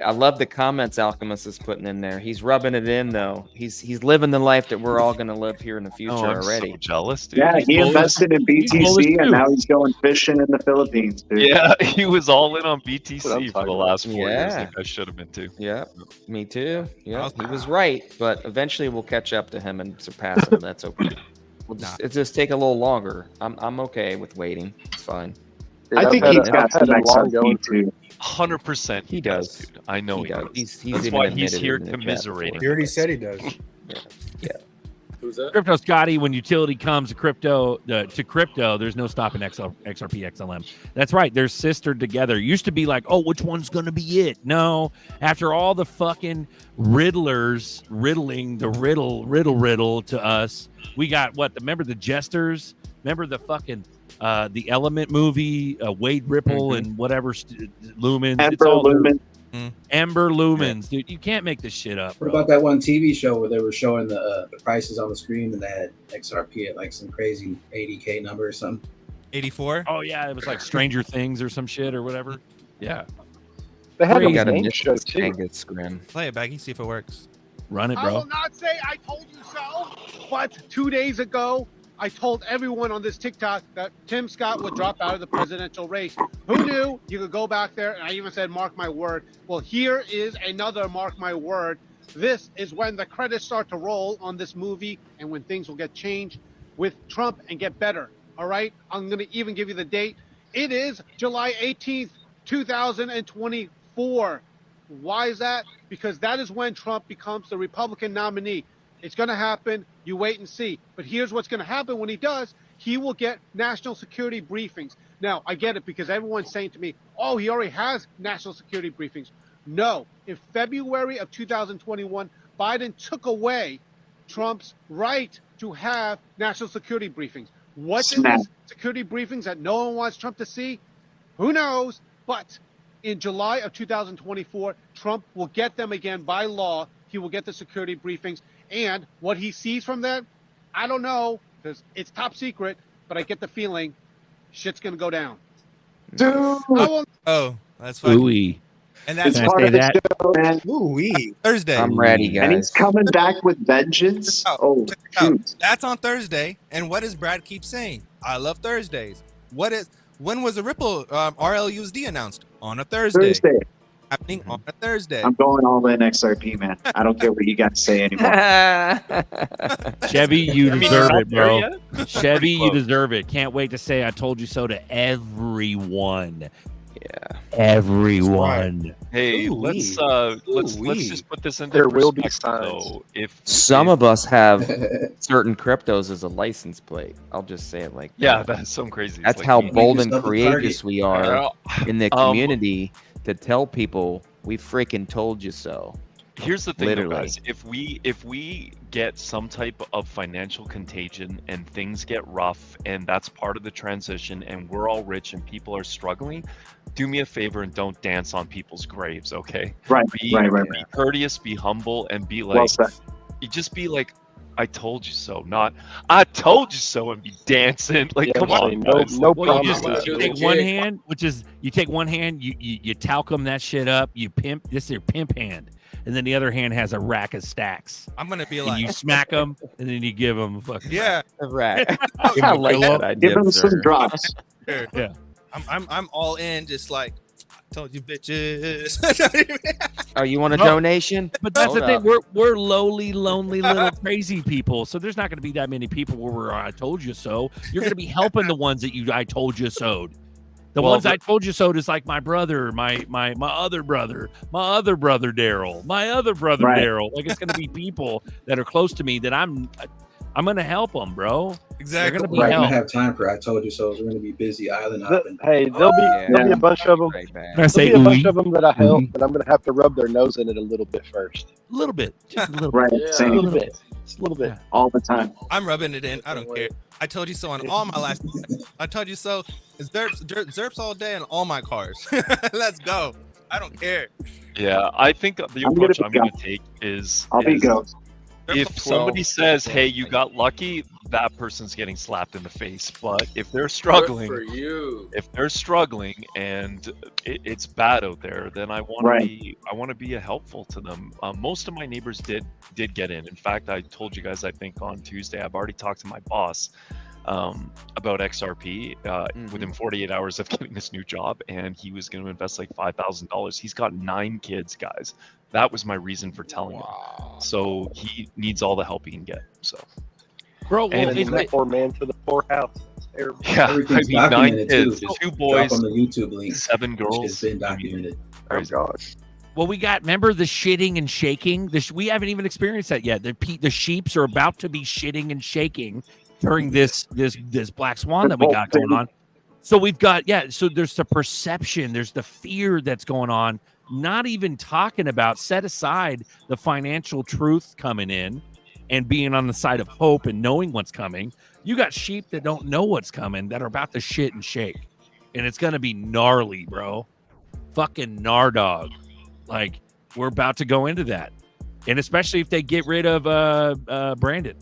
I love the comments Alchemist is putting in there. He's rubbing it in though. He's living the life that we're all gonna live here in the future I'm already. so jealous, dude. Yeah, he bullish. invested in He's bullish BTC and too. now he's going fishing in the Philippines, dude. Yeah, he was all in on BTC for the talking last 4 years, Yeah. like I should have been too. Yeah, me too. Yeah, he was right, but eventually we'll catch up to him and surpass him. That's okay. It'll just take a little longer. I'm okay with waiting. It's fine. Dude, I think I've had he's a- got I've some had a long going XRP too. 100% He does. dude. I know he does. He's That's even why he's admitted it here in the chat commiserating. He already said he does. Who's that? Crypto Scotty, when utility comes to crypto, there's no stopping XRP XLM. That's right. They're sistered together. Used to be like, oh, which one's going to be it? No. After all the fucking riddlers riddling the riddle to us, we got what? Remember the Jesters? Remember the fucking the Element movie, Wade Ripple and whatever Lumens. It's Ember all Lumen. Ember Lumens, dude. You can't make this shit up, What bro. about that one TV show where they were showing the prices on the screen and they had XRP at like some crazy 80K number or something? 84. Oh yeah, it was like Stranger Things or some shit or whatever. Yeah, They had We a got a game show Nicholas too. Angus grin. Play it, Baggy. See if it works. run it, I will bro. not say I told you so, but 2 days ago, I told everyone on this TikTok that Tim Scott would drop out of the presidential race. Who knew? You could go back there, and I even said, mark my word. Well, here is another mark my word. This is when the credits start to roll on this movie and when things will get changed with Trump and get better. All right? I'm going to even give you the date. It is July 18th, 2024. Why is that? Because that is when Trump becomes the Republican nominee. It's going to happen. You wait and see. But here's what's going to happen when he does. He will get national security briefings. Now, I get it because everyone's saying to me, oh, he already has national security briefings. No. In February of 2021, Biden took away Trump's right to have national security briefings. What's in these security briefings that no one wants Trump to see? Who knows? But in July of 2024, Trump will get them again by law. He will get the security briefings. And what he sees from that, I don't know, because it's top secret, but I get the feeling shit's going to go down. Dude. Oh, that's fine. Ooh-wee. And that's It's part of the show, man. Ooh-wee. Thursday. I'm ready, guys. And he's coming back with vengeance. Oh, Check it out. shoot. That's on Thursday. And what does Brad keep saying? I love Thursdays. When was the Ripple RLUSD announced? On a Thursday. Happening on a Thursday. I'm going all in XRP, man. I don't care what you got to say anymore. Chevy, you I mean, deserve you're it, not there bro. yet. Chevy, you Close. deserve it. Can't wait to say I told you so to everyone. Yeah. Everyone. Hey, Ooh-wee. let's Ooh-wee. just put this into There will be perspective, signs. though. If Some of us have certain cryptos as a license plate. I'll just say it like yeah, that. that's some crazy. That's It's how like, bold make and yourself a courageous target. we are in the Um, community to tell people we freaking told you so. Here's the thing, though, Literally. guys. If we get some type of financial contagion and things get rough, and that's part of the transition, and we're all rich and people are struggling, do me a favor and don't dance on people's graves, okay? Right, Be right. courteous, be humble, and be Well like, said. you just be like, I told you so, not I told you so, and be dancing. Like, Yeah, come right. on, No- guys. no Well, you promises. just you take one hand, you take one hand, you talcum that shit up, you pimp. This is your pimp hand, and then the other hand has a rack of stacks. I'm gonna be And like, you smack them, and then you give them a fucking yeah, Right. Give I him a like pillow. that idea. Give him some sir. drops. sure. Yeah. I'm all in. Just like I told you, bitches. Oh, you want a No. donation? But that's Hold the thing. up. We're lowly, lonely little crazy people. So there's not going to be that many people where we're I told you so. You're going to be helping the ones that I told you so'd. The Well, ones I told you so'd is like my brother, my other brother, my other brother Daryl, my other brother Right. Daryl. Like it's going to be people that are close to me that I'm going to help them, bro. exactly. They're gonna be We're not hell. gonna have time for I told you so. We're gonna be busy island hopping. Hey, there'll be a bunch of them. Right back. Can I say There'll be a bunch ooey? of them that I help, but I'm gonna have to rub their nose in it a little bit first. A little bit, just a little Right. Yeah. A Same. little bit. Just a little bit. All the time. I'm rubbing it in. I don't care. I told you so on all my last. I told you so. It's Zerps all day on all my cars. Let's go. I don't care. Yeah, I think the I'm gonna approach be I'm going go. to take is I'll be is go. If somebody says, "Hey, you got lucky," that person's getting slapped in the face. But if they're struggling, Good for you. if they're struggling and it's bad out there, then I want to be helpful to them. Most of my neighbors did get in. In fact, I told you guys, I think on Tuesday, I've already talked to my boss about XRP within 48 hours of getting this new job, and he was going to invest like $5,000. He's got 9 kids, guys. That was my reason for telling him. So he needs all the help he can get. So, bro, and that poor man to the poorhouse. That's terrible. Yeah, Everything's 9 documented kids, too. Just 2 boys, drop on the YouTube link. 7 girls. It's been documented. Oh gosh. Well, we got, remember the shitting and shaking? We haven't even experienced that yet. The sheeps are about to be shitting and shaking during this black swan that we got going on. So we've got, so there's the perception, there's the fear that's going on, not even talking about, set aside the financial truth coming in and being on the side of hope and knowing what's coming. You got sheep that don't know what's coming that are about to shit and shake. And it's going to be gnarly, bro. Fucking gnardog. Like, we're about to go into that. And especially if they get rid of Brandon.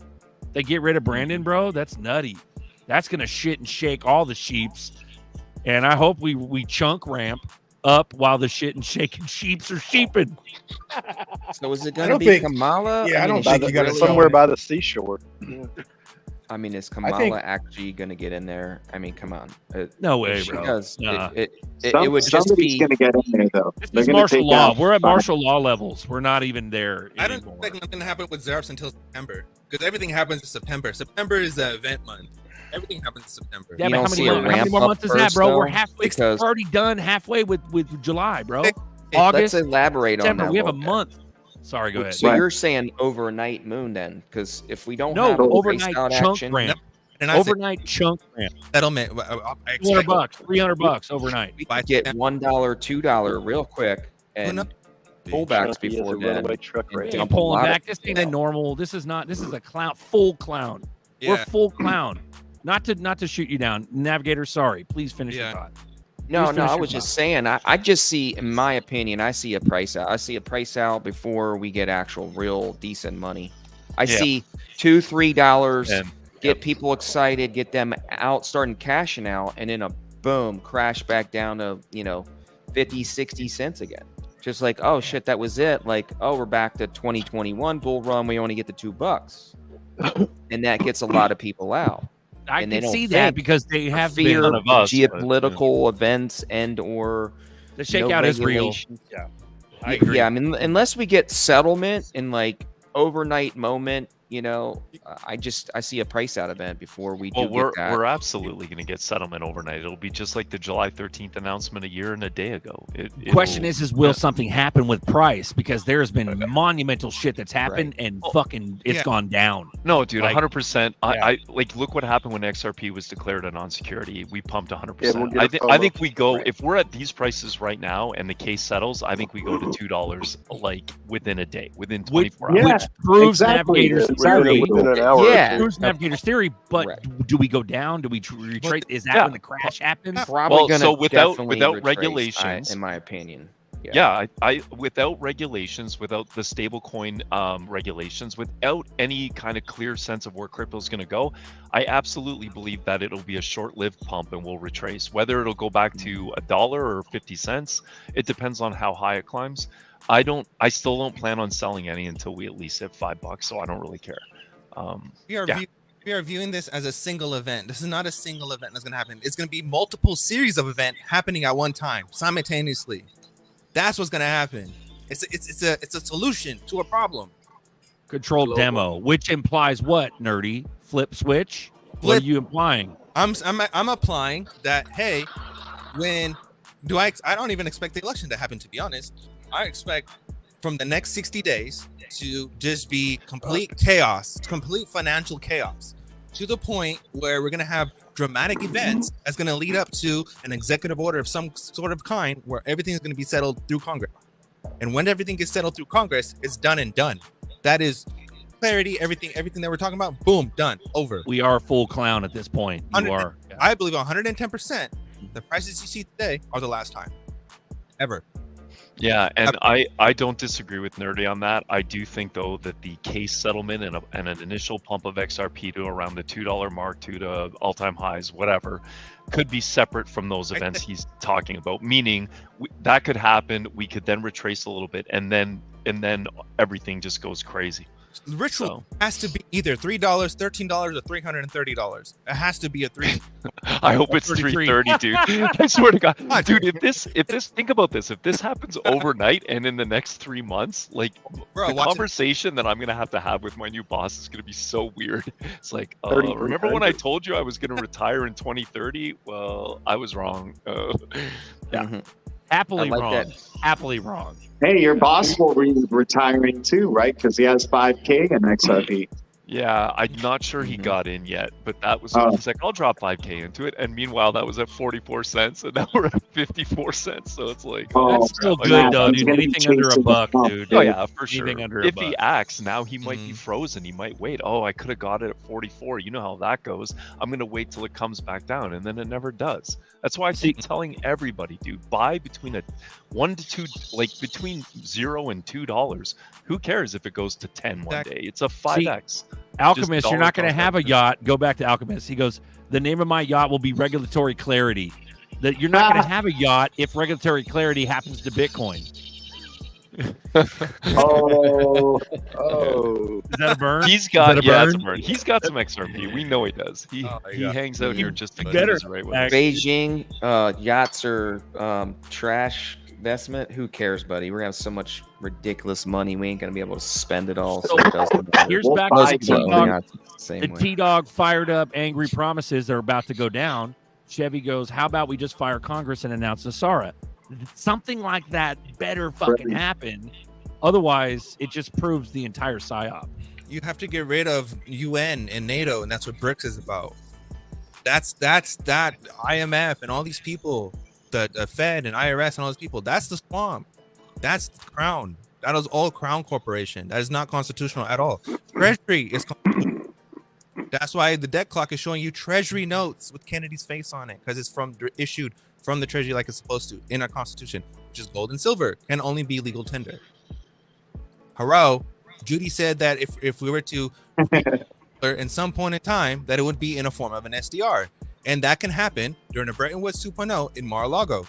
They get rid of Brandon, bro. That's nutty. That's going to shit and shake all the sheeps. And I hope we chunk ramp up while the shit and shaking sheeps are sheeping. So is it going to be Kamala? Yeah, I don't think you got to somewhere by the seashore. Yeah. I mean, is Kamala actually going to get in there? I mean, come on. No way, she bro. does, Nah. it would just Somebody's be. going to get in there, though. This is martial law. We're at martial law levels. We're not even there I don't anymore. expect nothing to happen with ZRFs until September, because everything happens in September. September is the event month. Everything happens in September. Yeah, You but don't how see a many ramp more up months is that, first, bro? We're though, halfway. because- We're already done halfway with July, bro. Hey, August, Let's elaborate on September. that. We have a little bit. month. Sorry, go ahead. So you're saying overnight moon then? Because if we don't No, have a overnight face out chunk action, ramp. And I Overnight chunk ramp. settlement. I $200, expect $300 overnight. we could get $1, $2 real quick and pullbacks Chunky is a before then. runaway truck and right Yeah, dump a pulling lot of back. This ain't a people. normal. This is not. This is a clown. Full clown. We're Yeah. full clown. Not to shoot you down, Navigator. Sorry. Please finish your Yeah. thought. No, Please no, finish I your was just thought. saying, I just see, in my opinion, I see a price out. I see a price out before we get actual real decent money. I see $2, $3, And get people excited, get them out, starting cashing out, and then a boom, crash back down to, 50, 60 cents again. Just like, oh shit, that was it. Like, oh, we're back to 2021 bull run. We only get the $2. And that gets a lot of people out. I And they can don't see that think because they have fear been. None of us, but, geopolitical events and or The shakeout is real. regulations. Yeah. I agree. Yeah, I mean, unless we get settlement in like overnight moment, I see a price out event before we do Well, get that. we're absolutely going to get settlement overnight. It'll be just like the July 13th announcement a year and a day ago. Question it'll- is will something happen with price? Because there's been monumental shit that's happened and fucking it's Yeah. gone down. No, dude, Like, 100%. yeah. I like look what happened when XRP was declared a non-security. We pumped 100%. Yeah, we'll get a I promo. think we go Right. if we're at these prices right now and the case settles. I think we go to $2 like within a day, within 24 Yeah, hours. Which proves exactly. Navigator's Exactly. theory. Within an hour or Yeah. two. Proves Navigator's theory, but Correct. do we go down? Do we retrace? Is that Yeah. when the crash happens? Probably Well, gonna so without definitely without retrace, regulations, in my opinion. yeah, I without regulations, without the stablecoin regulations, without any kind of clear sense of where crypto is going to go, I absolutely believe that it'll be a short-lived pump and we'll retrace. Whether it'll go back to $1 or 50 cents, it depends on how high it climbs. I still don't plan on selling any until we at least hit $5, so I don't really care. We are viewing this as a single event. This is not a single event that's going to happen. It's going to be multiple series of events happening at one time simultaneously. That's what's going to happen. It's a solution to a problem. Controlled demo, which implies what, nerdy? Flip switch? What Flip- are you implying? I'm applying that. Hey, I don't even expect the election to happen, to be honest. I expect from the next 60 days to just be complete chaos, complete financial chaos, to the point where we're going to have dramatic events that's going to lead up to an executive order of some sort of kind where everything is going to be settled through Congress. And when everything gets settled through Congress, it's done and done. That is clarity. Everything that we're talking about, boom, done, over. We are full clown at this point. You are. I believe 110%. The prices you see today are the last time ever. Yeah, and I don't disagree with Nerdy on that. I do think though that the case settlement and an initial pump of XRP to around the $2 mark, to all-time highs, whatever, could be separate from those events he's talking about. Meaning that could happen. We could then retrace a little bit, and then everything just goes crazy. The ritual has to be either $3, $13, or $330. It has to be a 3. I hope it's 330, dude. I swear to God, dude. If this, think about this. If this happens overnight and in the next 3 months, like Bro, the conversation that I'm gonna have with my new boss is gonna be so weird. It's like, remember when I told you I was gonna retire in 2030? Well, I was wrong. Yeah. Happily like wrong. that. Happily wrong. Hey, your boss will be retiring too, right? Because he has 5K in XRP. Yeah, I'm not sure he got in yet, but that was he's like, I'll drop 5K into it, and meanwhile that was at 44 cents, and now we're at 54 cents. So it's like, That's still good though, dude. Anything under a buck, dude. Oh yeah, for sure. Anything under If a buck. he acts now, he might be frozen. He might wait. Oh, I could have got it at 44. You know how that goes. I'm gonna wait till it comes back down, and then it never does. That's why I keep telling everybody, dude, buy between a 1 to 2, like between $0 and $2. Who cares if it goes to 10 one day? It's a 5x. Alchemist, you're not going to have a yacht. Go back to Alchemist. He goes, the name of my yacht will be Regulatory Clarity. That you're not going to have a yacht if Regulatory Clarity happens to Bitcoin. Oh. Is that a burn? He's got, Is that a yeah, burn? that's a burn. He's got some XRP. We know he does. He hangs out here just to get his right way. Beijing yachts are trash investment. Who cares, buddy? We're gonna have so much ridiculous money. We ain't gonna be able to spend it all. So it doesn't matter. Here's back Most to people own yachts the same the way. T-Dog fired up angry promises are about to go down. Chevy goes, how about we just fire Congress and announce Nasara? Something like that better fucking happen. Otherwise, it just proves the entire PSYOP. You have to get rid of UN and NATO, and that's what BRICS is about. That's that IMF and all these people, the Fed and IRS and all those people. That's the swamp. That's the crown. That is all Crown Corporation. That is not constitutional at all. Treasury is constitutional. That's why the debt clock is showing you Treasury notes with Kennedy's face on it, because it's issued from the Treasury like it's supposed to in our Constitution, which is gold and silver, can only be legal tender. Hello, Judy said that if we were to in some point in time, that it would be in a form of an SDR, and that can happen during a Bretton Woods 2.0 in Mar-a-Lago.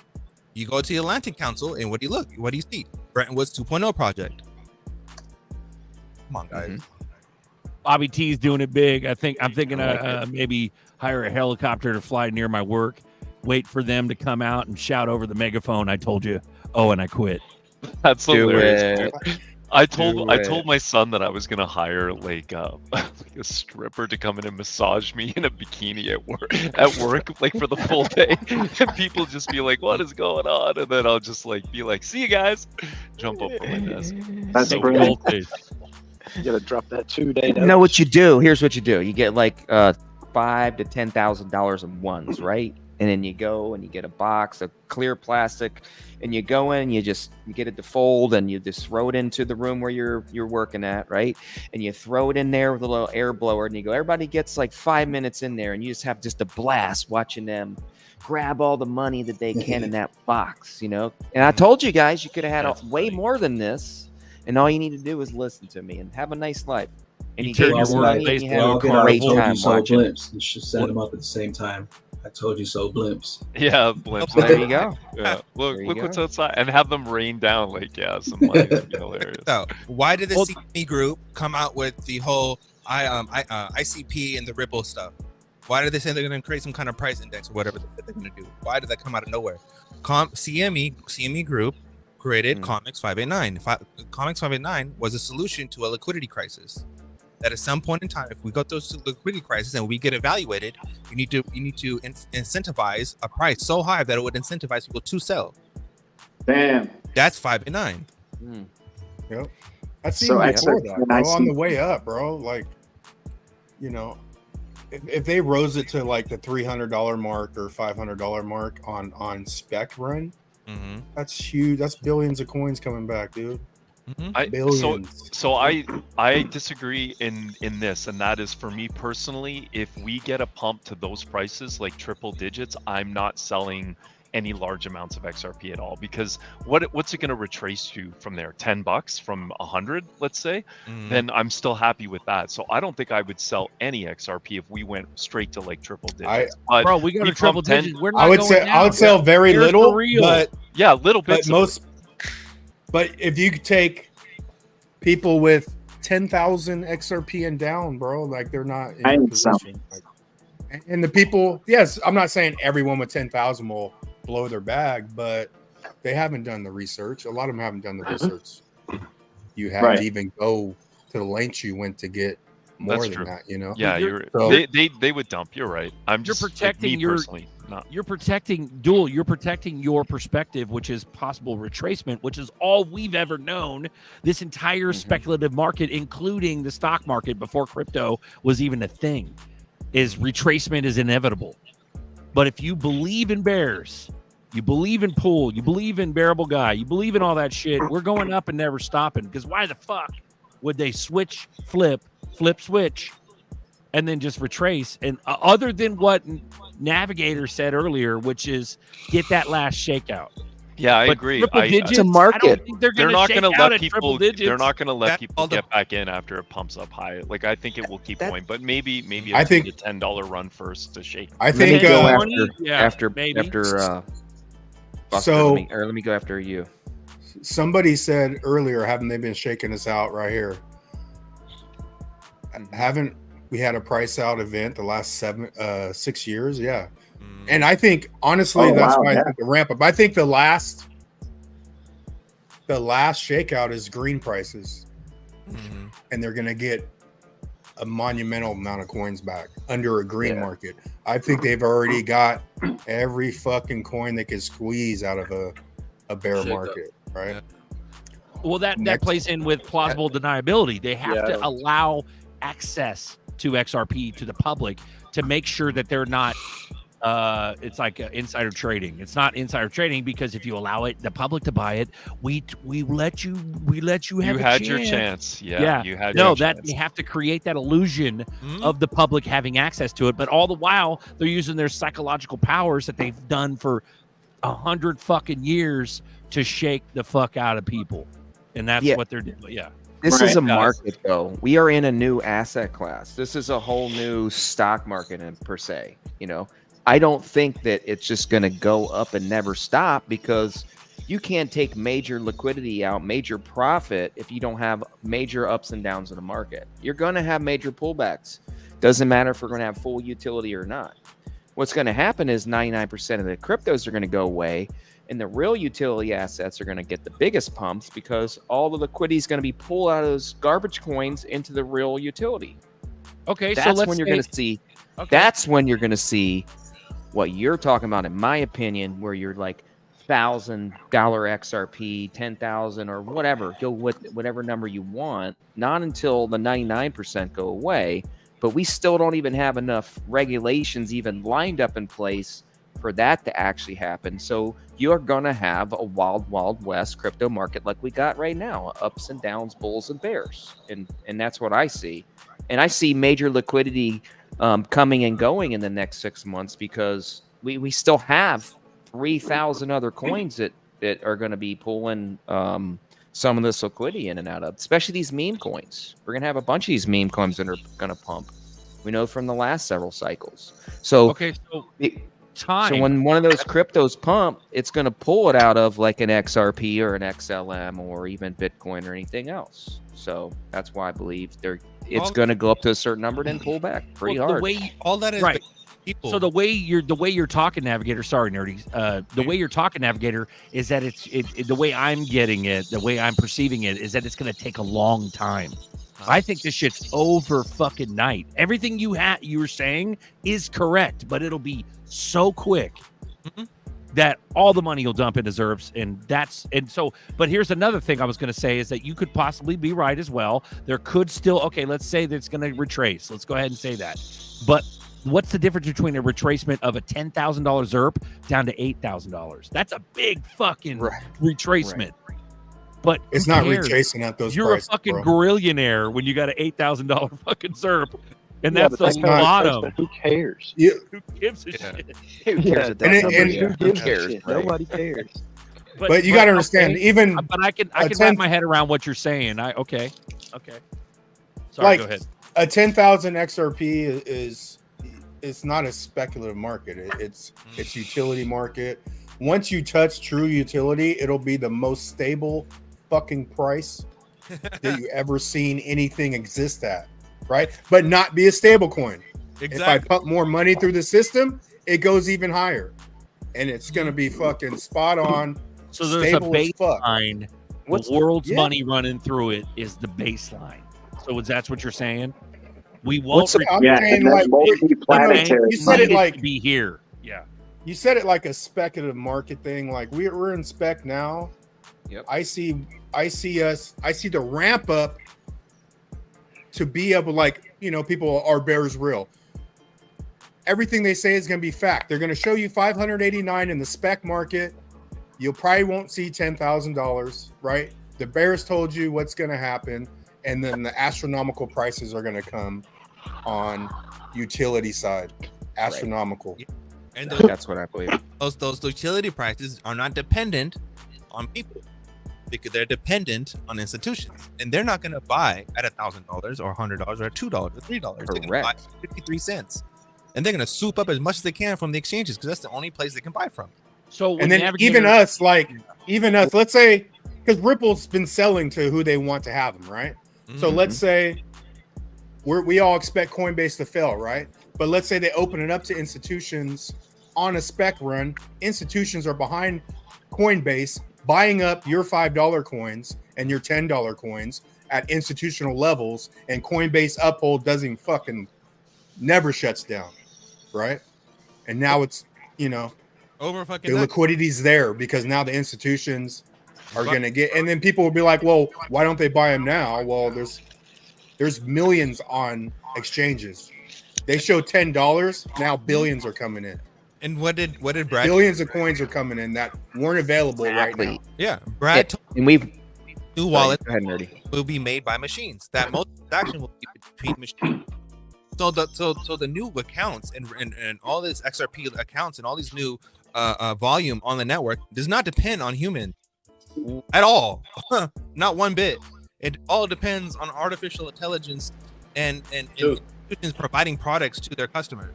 You go to the Atlantic Council, and what do you look? What do you see? Bretton Woods 2.0 project. Come on, guys. Bobby T's doing it big. I'm thinking maybe hire a helicopter to fly near my work, wait for them to come out and shout over the megaphone, I told you, oh, and I quit. That's Do hilarious. it. Dude. I told my son that I was gonna hire like a stripper to come in and massage me in a bikini at work like for the full day, and people just be like, "What is going on?" And then I'll just like be like, "See you guys," jump up on my desk. That's So brilliant. guilty. You gotta drop that 2-day. You know what you do? Here's what you do. You get like $5,000 to $10,000 of ones, right? And then you go and you get a box of clear plastic, and you go in and you get it to fold, and you just throw it into the room where you're working at, right? And you throw it in there with a little air blower, and you go, everybody gets like 5 minutes in there, and you just have just a blast watching them grab all the money that they can in that box, you know? And I told you guys, you could have had way more than this, and all you need to do is listen to me and have a nice life. And you get your money and you have a great time watching it. You should set them up at the same time. I told you so, blimps. Yeah, blimps. There you go. Yeah, look There you what's go. outside, and have them rain down like some money. That'd be hilarious. So, why did the CME group come out with the whole ICP and the Ripple stuff? Why did they say they're going to create some kind of price index or whatever that they're going to do? Why did that come out of nowhere? CME group created Comics 589. Comics 589 was a solution to a liquidity crisis. That at some point in time, if we go through a liquidity crisis and we get evaluated, you need to incentivize a price so high that it would incentivize people to sell. Damn. That's 589. Yep. I've seen So before XRP that, and bro, on the IC way up, bro. Like, you know, if they rose it to like the $300 mark or $500 mark on spec run, that's huge. That's billions of coins coming back, dude. Billions. So I disagree in this, and that is, for me personally, if we get a pump to those prices like triple digits, I'm not selling any large amounts of XRP at all, because what's it going to retrace to from there? $10 from 100, let's say. Then I'm still happy with that. So I don't think I would sell any XRP if we went straight to like triple digits. But Bro, we go to triple digits. We're not I would going say down. I would sell very Here's the little, real. but yeah, little bits. But if you take people with 10,000 XRP and down, bro, like they're not in I a ain't selling. position. Like, and the people, yes, I'm not saying everyone with 10,000 will blow their bag, but they haven't done the research. A lot of them haven't done the research. You have to even go to the lengths you went to get more That's than true. that, you know? Yeah, So- they would dump. You're right. You're protecting your not. You're protecting Duel. You're protecting your perspective, which is possible retracement, which is all we've ever known. This entire speculative market, including the stock market before crypto was even a thing, is retracement is inevitable. But if you believe in bears, you believe in pool, you believe in bearable guy, you believe in all that shit, we're going up and never stopping. Because why the fuck would they switch, flip, switch, and then just retrace? And other than what Navigator said earlier, which is get that last shakeout. Yeah, I But agree. triple digits, It's a I market. don't think they're not going going to to let at triple people. digits. They're not going to let That's people all the- get back in after it pumps up high. Like I think it will keep going, but maybe I a think- $2 to $10 run first to shake. I Let me think go yeah, after maybe. Buster, So- let me go after you. somebody said earlier, haven't they been shaking us out right here? Haven't we had a price out event the last 6 years? Yeah. And I think honestly, that's why I think the ramp up. I think the last shakeout is green prices, and they're gonna get a monumental amount of coins back under a green market. I think they've already got every fucking coin they can squeeze out of a bear market, right? Well, that Next- plays in with plausible deniability. They have to allow access to XRP to the public to make sure that they're not. It's like insider trading. It's not insider trading because if you allow it, the public to buy it, we let you have. You had your chance. Yeah, you had. No, your that chance. they have to create that illusion of the public having access to it, but all the while they're using their psychological powers that they've done for 100 fucking years to shake the fuck out of people, and that's what they're doing. Yeah. This is a market, though. We are in a new asset class. This is a whole new stock market, per se. You know, I don't think that it's just going to go up and never stop because you can't take major liquidity out, major profit if you don't have major ups and downs in the market. You're going to have major pullbacks. Doesn't matter if we're going to have full utility or not. What's going to happen is 99% of the cryptos are going to go away, and the real utility assets are going to get the biggest pumps because all the liquidity is going to be pulled out of those garbage coins into the real utility. Okay, That's so let's when you're say- going to see. Okay. That's when you're going to see what you're talking about, in my opinion, where you're like $1,000 XRP, 10,000 or whatever. Go with whatever number you want. Not until the 99% go away. But we still don't even have enough regulations even lined up in place for that to actually happen. So you're going to have a wild, wild west crypto market like we got right now, ups and downs, bulls and bears. And that's what I see. And I see major liquidity coming and going in the next 6 months because we still have 3,000 other coins that are going to be pulling some of this liquidity in and out of, especially these meme coins. We're going to have a bunch of these meme coins that are going to pump. We know from the last several cycles. So, okay, so so when one of those cryptos pump, it's going to pull it out of like an XRP or an XLM or even Bitcoin or anything else. So that's why I believe it's going to go up to a certain number, then pull back pretty hard. All that is right. people. So the way you're talking, Navigator. Sorry, nerdy. The way you're talking, Navigator, is that the way I'm getting it, the way I'm perceiving it, is that it's going to take a long time. I think this shit's over fucking night. Everything you were saying is correct, but it'll be so quick that all the money will dump into ZERPs, but here's another thing I was going to say is that you could possibly be right as well. There could still, let's say that it's going to retrace. Let's go ahead and say that. But what's the difference between a retracement of a $10,000 ZERP down to $8,000? That's a big fucking retracement. Right. But it's not retracing at those You're prices, a fucking bro. grillionaire when you got an $8,000 fucking ZERP And Yeah, that's but the that kind of bottom. replacement, who cares? You, Who gives a shit? Who cares Yeah, at that that's number? somebody Yeah. who Who gives a cares, shit. right? Nobody cares. but you got to understand, okay. even But I can a wrap 10 my head around what you're saying. Okay. Sorry, like go ahead. a 10,000 XRP is it's not a speculative market. It's utility market. Once you touch true utility, it'll be the most stable fucking price that you ever seen anything exist at, right? But not be a stable coin. If I pump more money through the system, it goes even higher, and it's gonna be fucking spot on. So there's a stable as fuck. baseline. The world's money running through it is the baseline. So that's what you're saying? We won't. I'm saying, like, multi-planetary. you said it like be here. Yeah. You said it like a speculative market thing. Like we're in spec now. Yep. I see the ramp up to be able, like, you know, people are bears real. Everything they say is going to be fact. They're going to show you 589 in the spec market. You probably won't see $10,000, right? The bears told you what's going to happen, and then the astronomical prices are going to come on utility side. Astronomical. Right. And that's what I believe. Those utility prices are not dependent on people, because they're dependent on institutions, and they're not going to buy at $1,000 or $100 or $2 or $3. They're going to buy 53 cents, and they're going to soup up as much as they can from the exchanges, because that's the only place they can buy from. So and then even us, let's say, because Ripple's been selling to who they want to have them, right? So let's say we all expect Coinbase to fail, right? But let's say they open it up to institutions on a spec run. Institutions are behind Coinbase, buying up your $5 coins and your $10 coins at institutional levels, and Coinbase Uphold doesn't fucking never shuts down, right? And now it's, you know, over fucking the liquidity's there because now the institutions are going to get, and then people will be like, well, why don't they buy them now? Well, there's millions on exchanges. They show $10, now billions are coming in. And what did Brad? Billions of coins are coming in that weren't available right now. Yeah, Brad. And we've new wallet will be made by machines. That most transaction will be between machines. So the new accounts and all this XRP accounts and all these new volume on the network does not depend on human at all. Not one bit. It all depends on artificial intelligence and institutions providing products to their customers.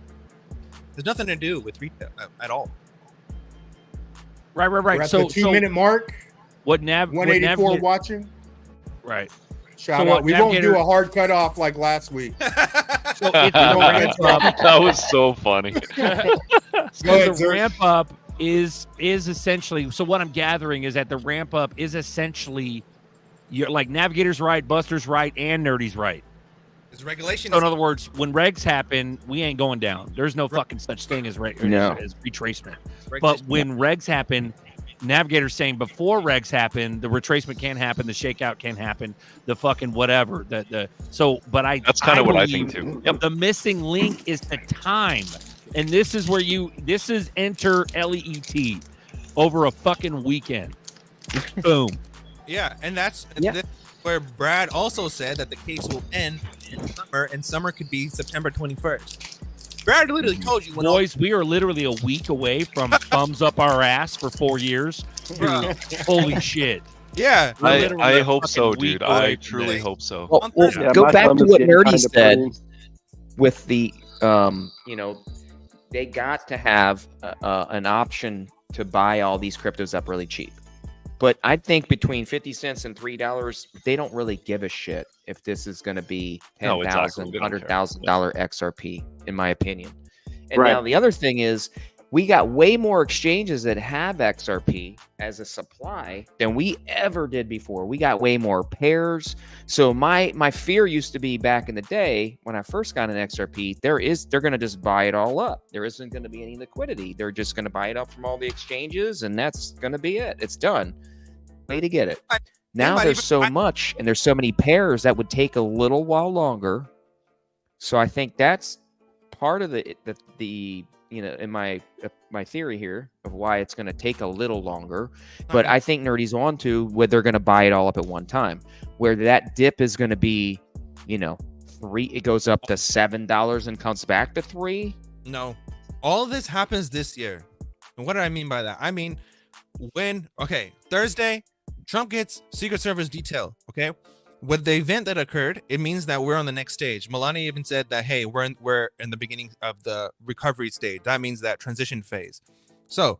There's nothing to do with retail at all. Right. We're at the 2-minute mark. What Nav 184 watching. Right. Shout out. We won't do a hard cutoff like last week. So that was so funny. So the ramp up is essentially, so what I'm gathering is that the ramp up is essentially, you're like, Navigator's right, Buster's right, and Nerdy's right. It's regulation. So in other words, when regs happen, we ain't going down. There's no fucking such thing as as retracement. But when regs happen, Navigator's saying before regs happen, the retracement can't happen, the shakeout can't happen, the fucking whatever. That's kind of what I think too. Yep. The missing link is the time. And this is where this is enter LEET over a fucking weekend. Boom. Yeah, and that's where Brad also said that the case will end in summer, and summer could be September 21st. Brad literally told you. Boys, we are literally a week away from thumbs up our ass for 4 years. Holy shit. Yeah. I hope so, dude. I truly hope so. Well, go back to what Nerdy said with the, they got to have an option to buy all these cryptos up really cheap. But I think between 50 cents and $3, they don't really give a shit if this is going to be $10,000, $100,000 XRP, in my opinion. And now the other thing is, we got way more exchanges that have XRP as a supply than we ever did before. We got way more pairs. So my fear used to be back in the day when I first got an XRP, they're going to just buy it all up. There isn't going to be any liquidity. They're just going to buy it up from all the exchanges, and that's going to be it. It's done. Way to get it. Now there's so much, and there's so many pairs that would take a little while longer. So I think that's part of the in my theory here of why it's going to take a little longer. But I think Nerdy's on to where they're going to buy it all up at one time, where that dip is going to be, 3, it goes up to $7 and comes back to 3. No, all of this happens this year. And what do I mean by that? I mean, Thursday, Trump gets Secret Service detail. Okay, with the event that occurred, it means that we're on the next stage. Melania even said that, hey, we're in the beginning of the recovery stage. That means that transition phase. So,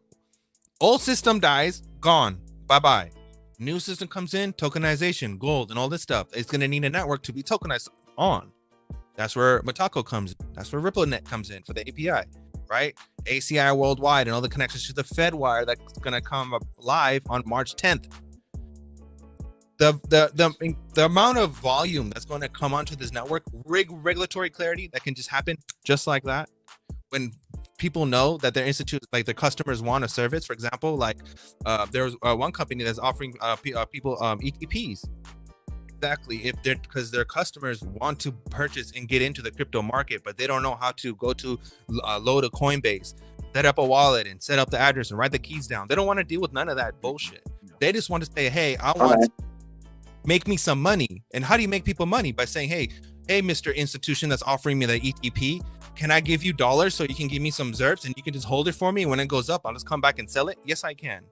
old system dies, gone, bye-bye. New system comes in, tokenization, gold, and all this stuff. It's going to need a network to be tokenized on. That's where Mataco comes in. That's where RippleNet comes in for the API, right? ACI worldwide and all the connections to the FedWire that's going to come up live on March 10th. The amount of volume that's going to come onto this network, regulatory clarity that can just happen just like that. When people know that their institute, like their customers want a service, for example, like there's one company that's offering people ETPs. Exactly, because their customers want to purchase and get into the crypto market, but they don't know how to go to load a Coinbase, set up a wallet, and set up the address and write the keys down. They don't want to deal with none of that bullshit. They just want to say, hey, I want to make me some money. And how do you make people money? By saying, hey, Mr. Institution that's offering me the ETP, can I give you dollars so you can give me some ZERPs and you can just hold it for me? When it goes up, I'll just come back and sell it. Yes, I can.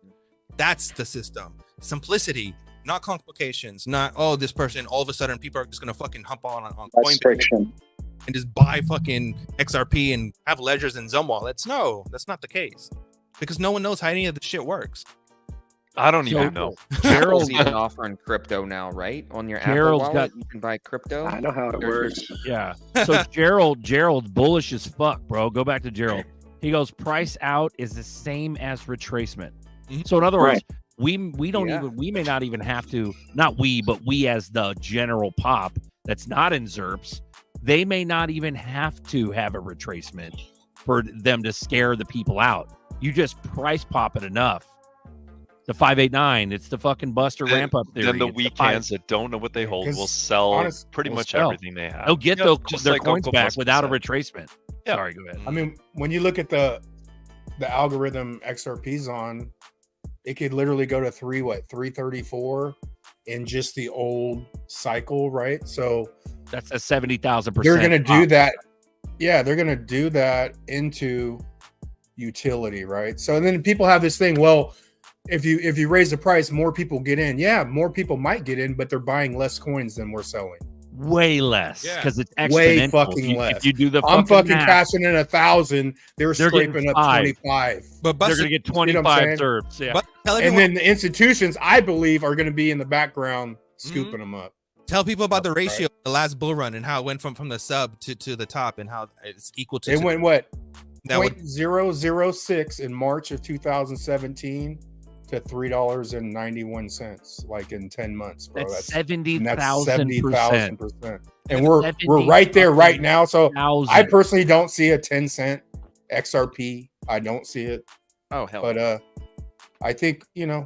That's the system. Simplicity. Not complications, not, this person, all of a sudden people are just going to fucking hump on Coinbase and just buy fucking XRP and have ledgers and Zone wallets. No, that's not the case, because no one knows how any of the shit works. I don't even know. Gerald's even offering crypto now, right? On your Apple wallet, you can buy crypto. I know how it works. Yeah. So Gerald's bullish as fuck, bro. Go back to Gerald. He goes, price out is the same as retracement. Mm-hmm. So in other words, we may not even have to, not we, but we as the general pop that's not in ZERPs, they may not even have to have a retracement for them to scare the people out. You just price pop it enough. The 589, it's the fucking Buster ramp up theory. Then the weak hands that don't know what they hold will sell pretty much everything they have. They'll get their coins back without a retracement. Yeah. Sorry, go ahead. I mean, when you look at the algorithm XRP's on, it could literally go to 334 in just the old cycle, right? So that's a 70,000%. They're gonna do that. Yeah, they're gonna do that into utility, right? So and then people have this thing, well, if you raise the price, more people get in. Yeah, more people might get in, but they're buying less coins than we're selling. Way less, because it's exponential. Way fucking less. If you do the I'm fucking math, cashing in 1,000. They're scraping up 25. But they're gonna get 25 ZERPs. Yeah. And then the institutions, I believe, are going to be in the background scooping them up. Tell people about the ratio of the last bull run and how it went from the sub to the top and how it's equal to. It went what? 0.006 in March of 2017 to $3.91, like in 10 months, bro. That's 70,000%. 70,000%. And we're right there right now. So I personally don't see a 10-cent XRP. I don't see it. Oh hell. But I think Yeah.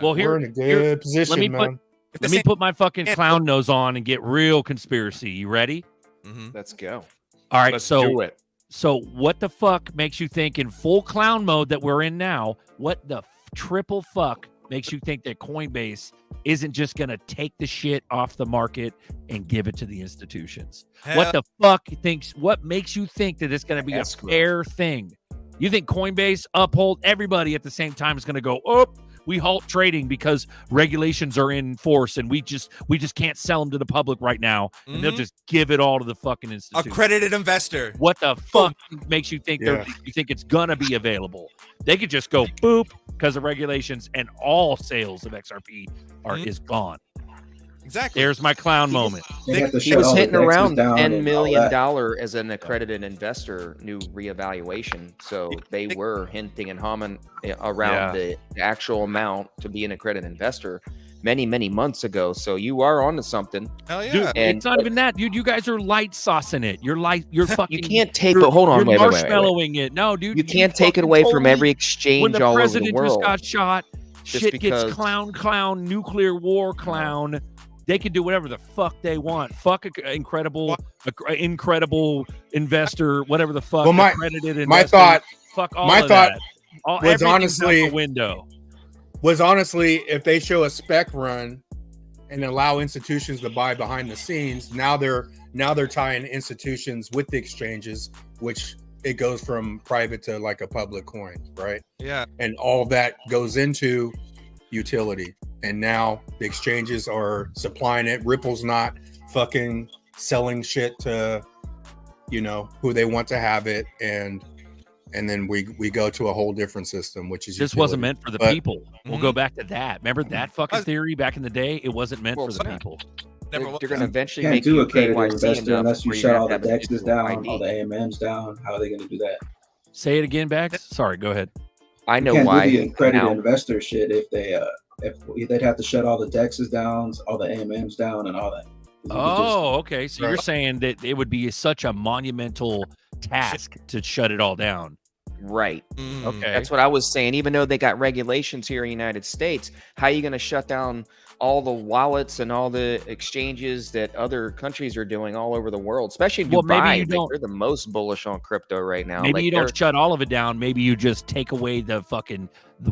Well, we're in a good position, man. Let me put my fucking clown nose on and get real conspiracy. You ready? Mm-hmm. Let's go. All right, Let's do it. So what the fuck makes you think in full clown mode that we're in now, what the triple fuck makes you think that Coinbase isn't just going to take the shit off the market and give it to the institutions? What the fuck what makes you think that it's going to be a fair thing? You think Coinbase uphold everybody at the same time is going to go, we halt trading because regulations are in force and we just can't sell them to the public right now, and they'll just give it all to the fucking institution. Accredited investor. What the fuck makes you think you think it's gonna be available? They could just go boop because of regulations, and all sales of XRP is gone. Exactly. There's my clown moment. He was hitting around $10 million as an accredited investor, new reevaluation. So they were hinting and humming around the actual amount to be an accredited investor many, many months ago. So you are onto something. Hell yeah. Dude, and it's not even that, dude. You guys are light saucing it. You're fucking. You can't take it. Hold on, you're wait. marshmallowing it. No, dude. You can't take it away from every exchange all over the president world. just got shot, shit gets clown, nuclear war clown. They can do whatever the fuck they want. Fuck incredible investor, whatever the fuck. Well, accredited investor. my thought. Fuck all my of thought that. was Everything's out the window. Was honestly, if they show a spec run and allow institutions to buy behind the scenes. Now they're tying institutions with the exchanges, which it goes from private to like a public coin, right? Yeah. And all that goes into utility. And now the exchanges are supplying it. Ripple's not fucking selling shit to, you know, who they want to have it. And then we go to a whole different system, which is this utility. wasn't meant for the people. We'll go back to that. Remember that fucking theory back in the day? It wasn't meant for the people. They're going to eventually Can't make do you a credit KYC investor enough unless you where shut have all to the have a DEXs digital down, ID. all the AMMs down. How are they going to do that? Say it again, Bags. Sorry, go ahead. I know Can't why. do the accredited now. investor shit if they'd have to shut all the DEXs down, all the AMMs down, and all that. Oh, okay. So you're saying that it would be such a monumental task to shut it all down. Right. Okay. That's what I was saying. Even though they got regulations here in the United States, how are you going to shut down all the wallets and all the exchanges that other countries are doing all over the world, especially Dubai? Maybe you don't. They're the most bullish on crypto right now. Maybe Like, you don't shut all of it down. Maybe you just take away the fucking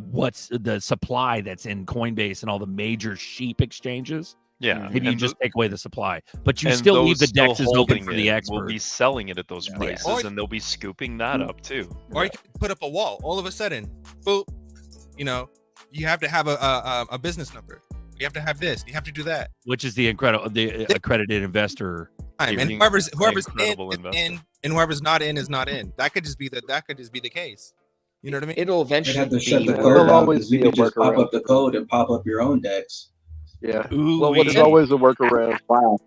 what's the supply that's in Coinbase and all the major sheep exchanges. Yeah, Maybe you and just take away the supply, but you and still leave the those still DEXs open holding for the it experts. will be selling it at those Yeah. prices, Or- and they'll be scooping that up too. Or you can put up a wall. All of a sudden, boop, you know, you have to have a business number. You have to have this. You have to do that. Which is the accredited investor. And theory. whoever's incredible in, investor. and whoever's not in is not in. That could just be the case. You know what I mean? It'll They'd eventually have to be. shut the There'll code down always because you be a could just pop workaround. up the code and pop up your own DEX. Yeah. Ooh, There's always a workaround. Wow.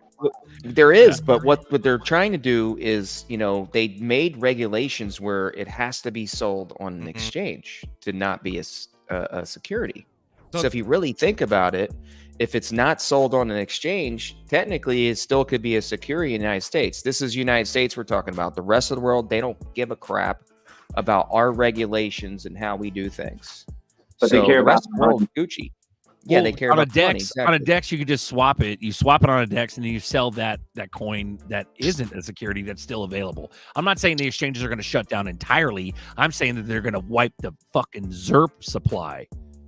There is, but what they're trying to do is, you know, they made regulations where it has to be sold on an exchange to not be a security. So if you really think about it, if it's not sold on an exchange, technically it still could be a security in the United States. This is United States we're talking about. The rest of the world, they don't give a crap about our regulations and how we do things. But they care the rest about of the world, money. Gucci. Yeah, they care on about a DEX. money, exactly. On a DEX, you could just swap it. You swap it on a DEX, and then you sell that coin that isn't a security that's still available. I'm not saying the exchanges are going to shut down entirely. I'm saying that they're going to wipe the fucking ZRP supply.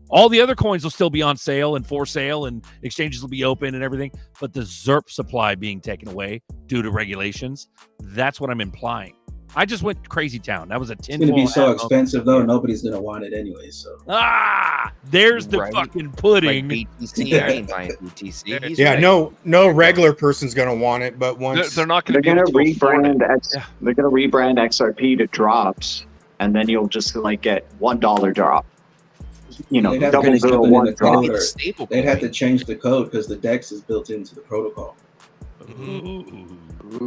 All the other coins will still be on sale and for sale, and exchanges will be open and everything. But the ZRP supply being taken away due to regulations, that's what I'm implying. I just went crazy town. That was a It's going to be so tinfoil hat expensive, though. Nobody's going to want it anyway. So there's the Right. fucking pudding. Like BTC, I ain't buying BTC. He's Yeah, right. no regular person's gonna want it, but once They're not They're going to gonna be able to afford it. rebrand They're gonna rebrand XRP to drops, and then you'll just like get $1 drop. You know, they'd have to double put zero something in one the drop. code, or Stable they'd have to coin. change the code because the DEX is built into the protocol. Ooh,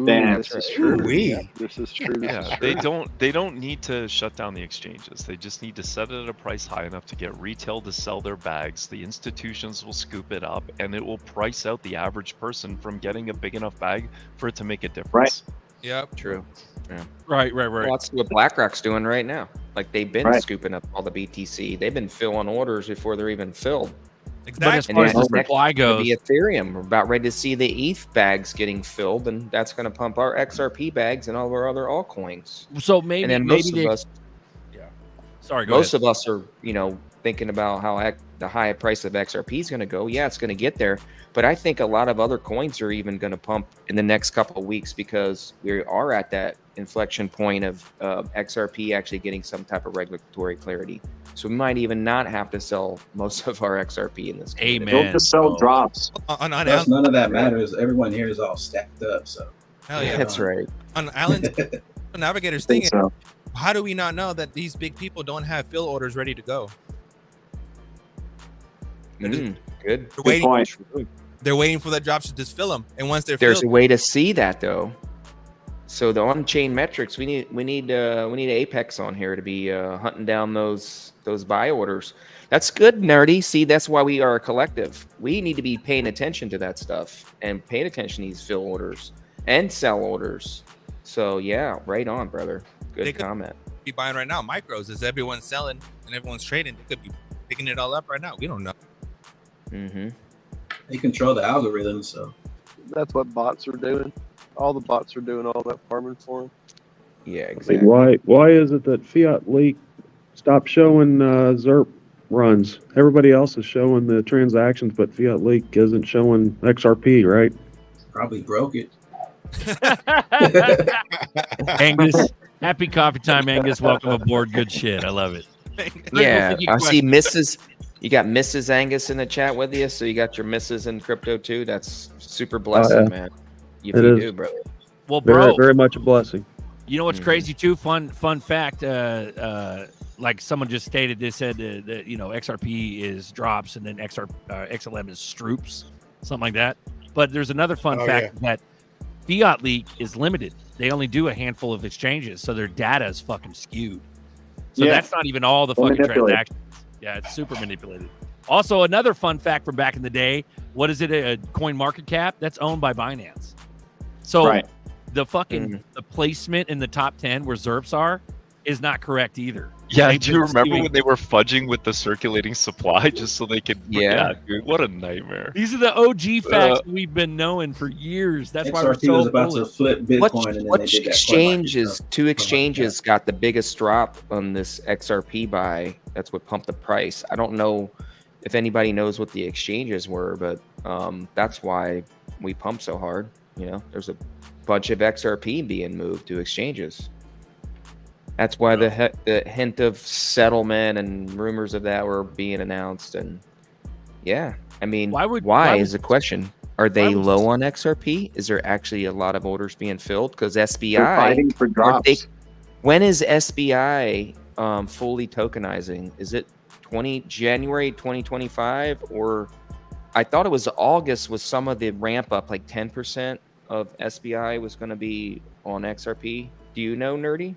Damn. this is true. Ooh-wee. Yeah, this is true. This is Yeah, true. they don't need to shut down the exchanges. They just need to set it at a price high enough to get retail to sell their bags. The institutions will scoop it up, and it will price out the average person from getting a big enough bag for it to make a difference. Yep. True. Yeah. Right. Well, that's what BlackRock's doing right now. Like they've been Right. scooping up all the BTC. They've been filling orders before they're even filled. But as Exactly. far as the then next supply gonna goes, be Ethereum. We're about ready to see the ETH bags getting filled, and that's going to pump our XRP bags and all of our other altcoins. so maybe And then maybe most they, of us, sorry, go most ahead. of us are, you know, thinking about how the high price of XRP is going to go. Yeah, it's going to get there, but I think a lot of other coins are even going to pump in the next couple of weeks because we are at that inflection point of XRP actually getting some type of regulatory clarity. So we might even not have to sell most of our XRP in this. Amen. Don't just sell drops. On Plus, none of that matters. Everyone here is all stacked up. So hell yeah. That's right. On Alan's Navigator's I think thing, so. how do we not know that these big people don't have fill orders ready to go? Good. They're Good waiting. point. They're waiting for the drops to just fill them, and once they're There's a filled, way to see that though. So the on-chain metrics, we need Apex on here to be hunting down those buy orders. That's good, nerdy. See, that's why we are a collective. We need to be paying attention to that stuff and paying attention to these fill orders and sell orders. So yeah, right on, brother. They Good could- comment. be buying right now. Micros, as everyone's selling and everyone's trading, they could be picking it all up right now. We don't know. Mm-hmm. they control the algorithm. So That's what bots are doing. All the bots are doing all that farming for them. Yeah, I mean, exactly. why is it that Fiat Leak stopped showing ZRP runs. Everybody else is showing the transactions, but Fiat Leak isn't showing XRP, right? Probably broke it. Angus, happy coffee time, Angus. Welcome aboard. Good shit. I love it. Yeah, I see Mrs. You got Mrs. Angus in the chat with you, so you got your Mrs. in crypto too. That's super blessing, yeah. man. If It you is. do, brother. Well, bro, Very, very much a blessing. you know what's crazy too? Fun fact. Like someone just stated, they said that XRP is drops and then XLM is stroops, something like that. But there's another fun fact that Fiat Leak is limited. They only do a handful of exchanges, so their data is fucking skewed. So that's not even all the fucking transactions. Yeah, it's super manipulated. Also, another fun fact from back in the day, what is it, a coin market cap? That's owned by Binance. So the fucking the placement in the top 10 where ZERPs are is not correct either. Yeah, do you remember when they were fudging with the circulating supply just so they could? Yeah, dude, what a nightmare. These are the OG facts we've been knowing for years. That's why we're XRP so was about bullish. to flip Bitcoin, and then they did that. Exchanges, two exchanges got the biggest drop on this XRP buy. That's what pumped the price. I don't know if anybody knows what the exchanges were, but that's why we pumped so hard. There's a bunch of XRP being moved to exchanges. That's why the hint of settlement and rumors of that were being announced. And yeah, I mean, why is the question? Are they low on XRP? Is there actually a lot of orders being filled? Because SBI, They're fighting for drops. when is SBI fully tokenizing? Is it January 2025? Or I thought it was August with some of the ramp up, like 10% of SBI was going to be on XRP. Do you know, Nerdy?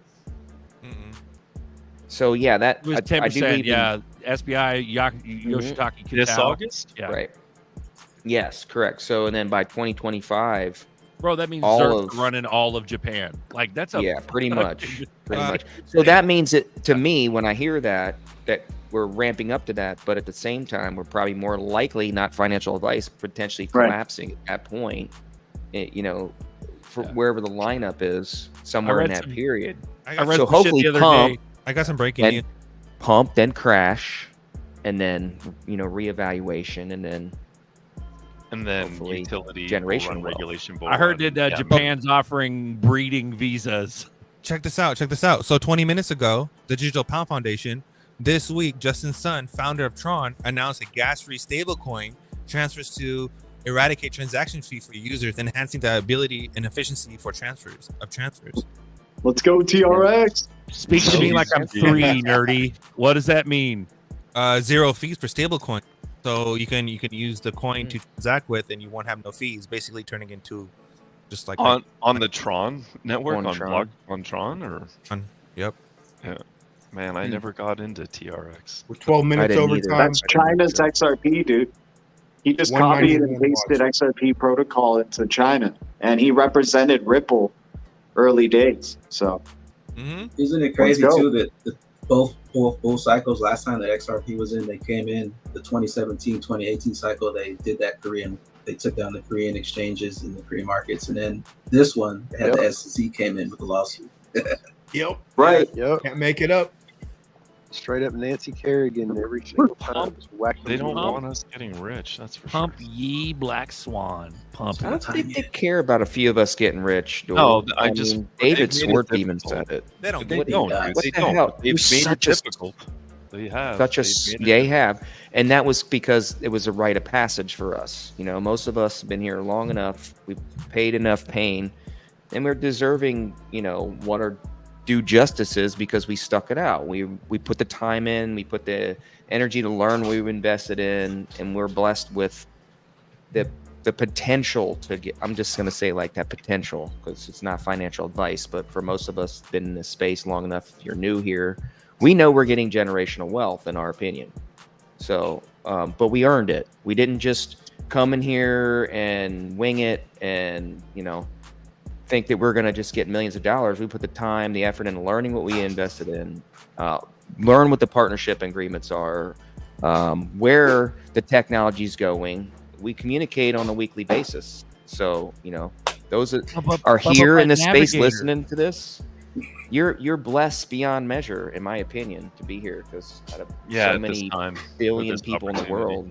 So yeah, that It was 10%. Yeah, SBI Yoshitaka This Kitao. August? Yeah. Right. Yes, correct. So and then by 2025, Bro, that means all ZERP's running all of Japan. Like that's a pretty much. So that means it to me when I hear that we're ramping up to that, but at the same time we're probably more likely, not financial advice, potentially collapsing at that point. Wherever the lineup is, somewhere in that period. So hopefully pump. I got some breaking news. Pump, then crash, and then reevaluation, and then utility generation will run regulation board. I heard that Japan's offering breeding visas. Check this out. So 20 minutes ago, the Digital Pound Foundation, this week, Justin Sun, founder of Tron, announced a gas-free stablecoin transfers to eradicate transaction fee for users, enhancing the ability and efficiency for transfers. Let's go TRX. Speak to me like I'm 3, Nerdy. What does that mean? 0 fees for stablecoin. So you can use the coin to transact with, and you won't have no fees. Basically, turning into just like on the Tron network On Tron. on Tron or Yep. Yeah, man, I never got into TRX. With 12 minutes didn't either. overtime. That's China's XRP, dude. He just copied and 191 pasted XRP protocol into China, and he represented Ripple early days. So Isn't it crazy Let's go. too that both bull cycles last time that XRP was in, they came in the 2017-2018 cycle, they did that they took down the Korean exchanges and the Korean markets, and then this one they had the SEC came in with a lawsuit. Yep. Right. Yep. Can't make it up. Straight up Nancy Kerrigan every single time. Just whacking They don't people. want us getting rich. That's for Pump sure. ye black swan. Pump I don't it. think they care about a few of us getting rich. No, Doyle. I just- mean, David they made it Swart even difficult. said it. They don't. They What don't. the- Dude. what They the don't. hell? They've You're made it such a- difficult. They have. Such a They've made it they have, and that was because it was a rite of passage for us. Most of us have been here long enough. We've paid enough pain, and we're deserving. What our due justice is because we stuck it out. We put the time in. We put the energy to learn. We've invested in, and we're blessed with the potential to get. I'm just gonna say like that potential because it's not financial advice, but for most of us been in this space long enough. If you're new here, we know we're getting generational wealth in our opinion. So, but we earned it. We didn't just come in here and wing it and, think that we're going to just get millions of dollars. We put the time, the effort into learning what we invested in, learn what the partnership agreements are, where the technology is going. We communicate on a weekly basis. So, those are here in this space listening to this. You're blessed beyond measure, in my opinion, to be here because out of Yeah, so at this many time, billion this people in the opportunity. world.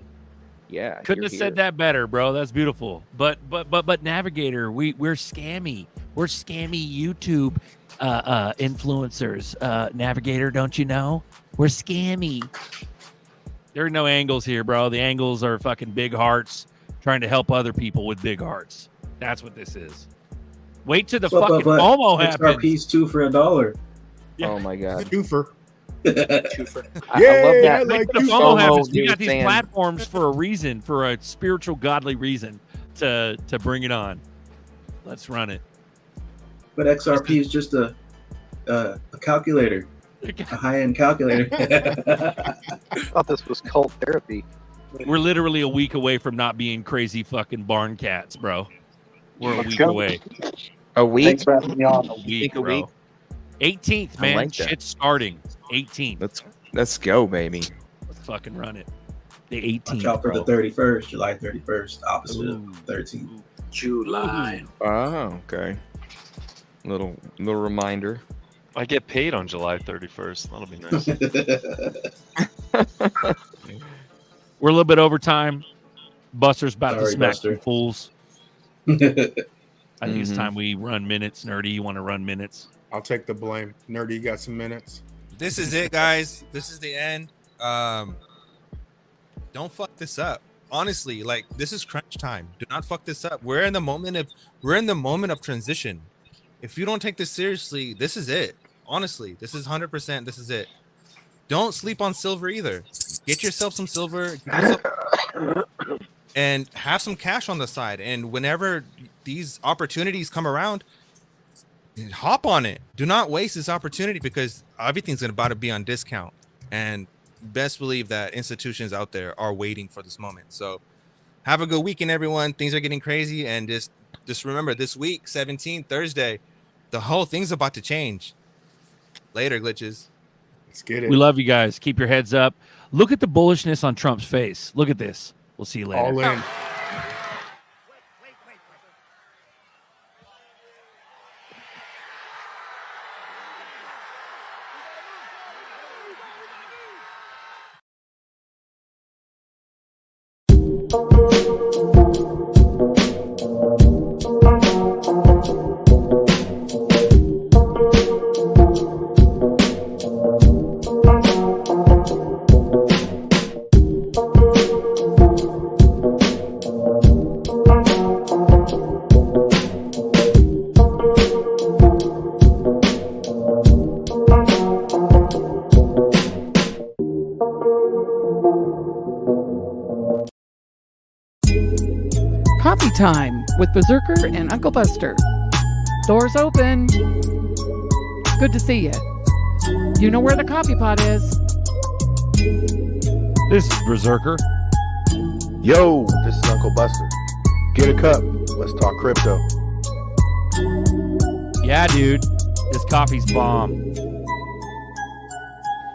Yeah, Couldn't you're have said here. that better, bro. That's beautiful. But Navigator, we're scammy. We're scammy YouTube influencers. Navigator, don't you know? We're scammy. There are no angles here, bro. The angles are fucking big hearts trying to help other people with big hearts. That's what this is. Wait till the But fucking FOMO happens. XRP's 2 for $1. Yeah. Oh my god. Twofer. Twofer. I love that. Wait till the FOMO FOMO happens. We new got these fan. platforms for a reason, for a spiritual, godly reason to bring it on. Let's run it. But XRP is just a calculator, a high-end calculator. I thought this was cult therapy. We're literally a week away from not being crazy fucking barn cats, bro. We're a Let's week go. away. A week? Thanks for having me on. A week, a bro. week? 18th, I man. like that. Shit's starting. 18th. Let's go, baby. Let's fucking run it. The Watch 18th, out for bro. the 31st, July 31st, opposite of 13th. July. Oh, okay. Little reminder. I get paid on July 31st. That'll be nice. We're a little bit over time. Buster's about to Sorry, smack Buster. some fools. I think it's Mhm. time we run minutes. Nerdy, you want to run minutes? I'll take the blame. Nerdy, you got some minutes? This is it, guys. This is the end. Don't fuck this up. Honestly, like, this is crunch time. Do not fuck this up. We're in the moment of transition. If you don't take this seriously, this is it. Honestly, this is 100%. This is it. Don't sleep on silver either. Get yourself some silver and have some cash on the side. And whenever these opportunities come around, hop on it. Do not waste this opportunity because everything's about to be on discount. And best believe that institutions out there are waiting for this moment. So have a good weekend, everyone. Things are getting crazy. And just remember, this week, 17th, Thursday, the whole thing's about to change. Later, glitches. Let's get it. We love you guys. Keep your heads up. Look at the bullishness on Trump's face. Look at this. We'll see you later. All in. Coffee time with Berserker and Uncle Buster. Doors open. Good to see you. You know where the coffee pot is. This is Berserker. Yo, this is Uncle Buster. Get a cup. Let's talk crypto. Yeah, dude. This coffee's bomb.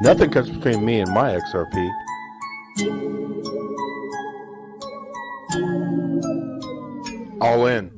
Nothing comes between me and my XRP. All in.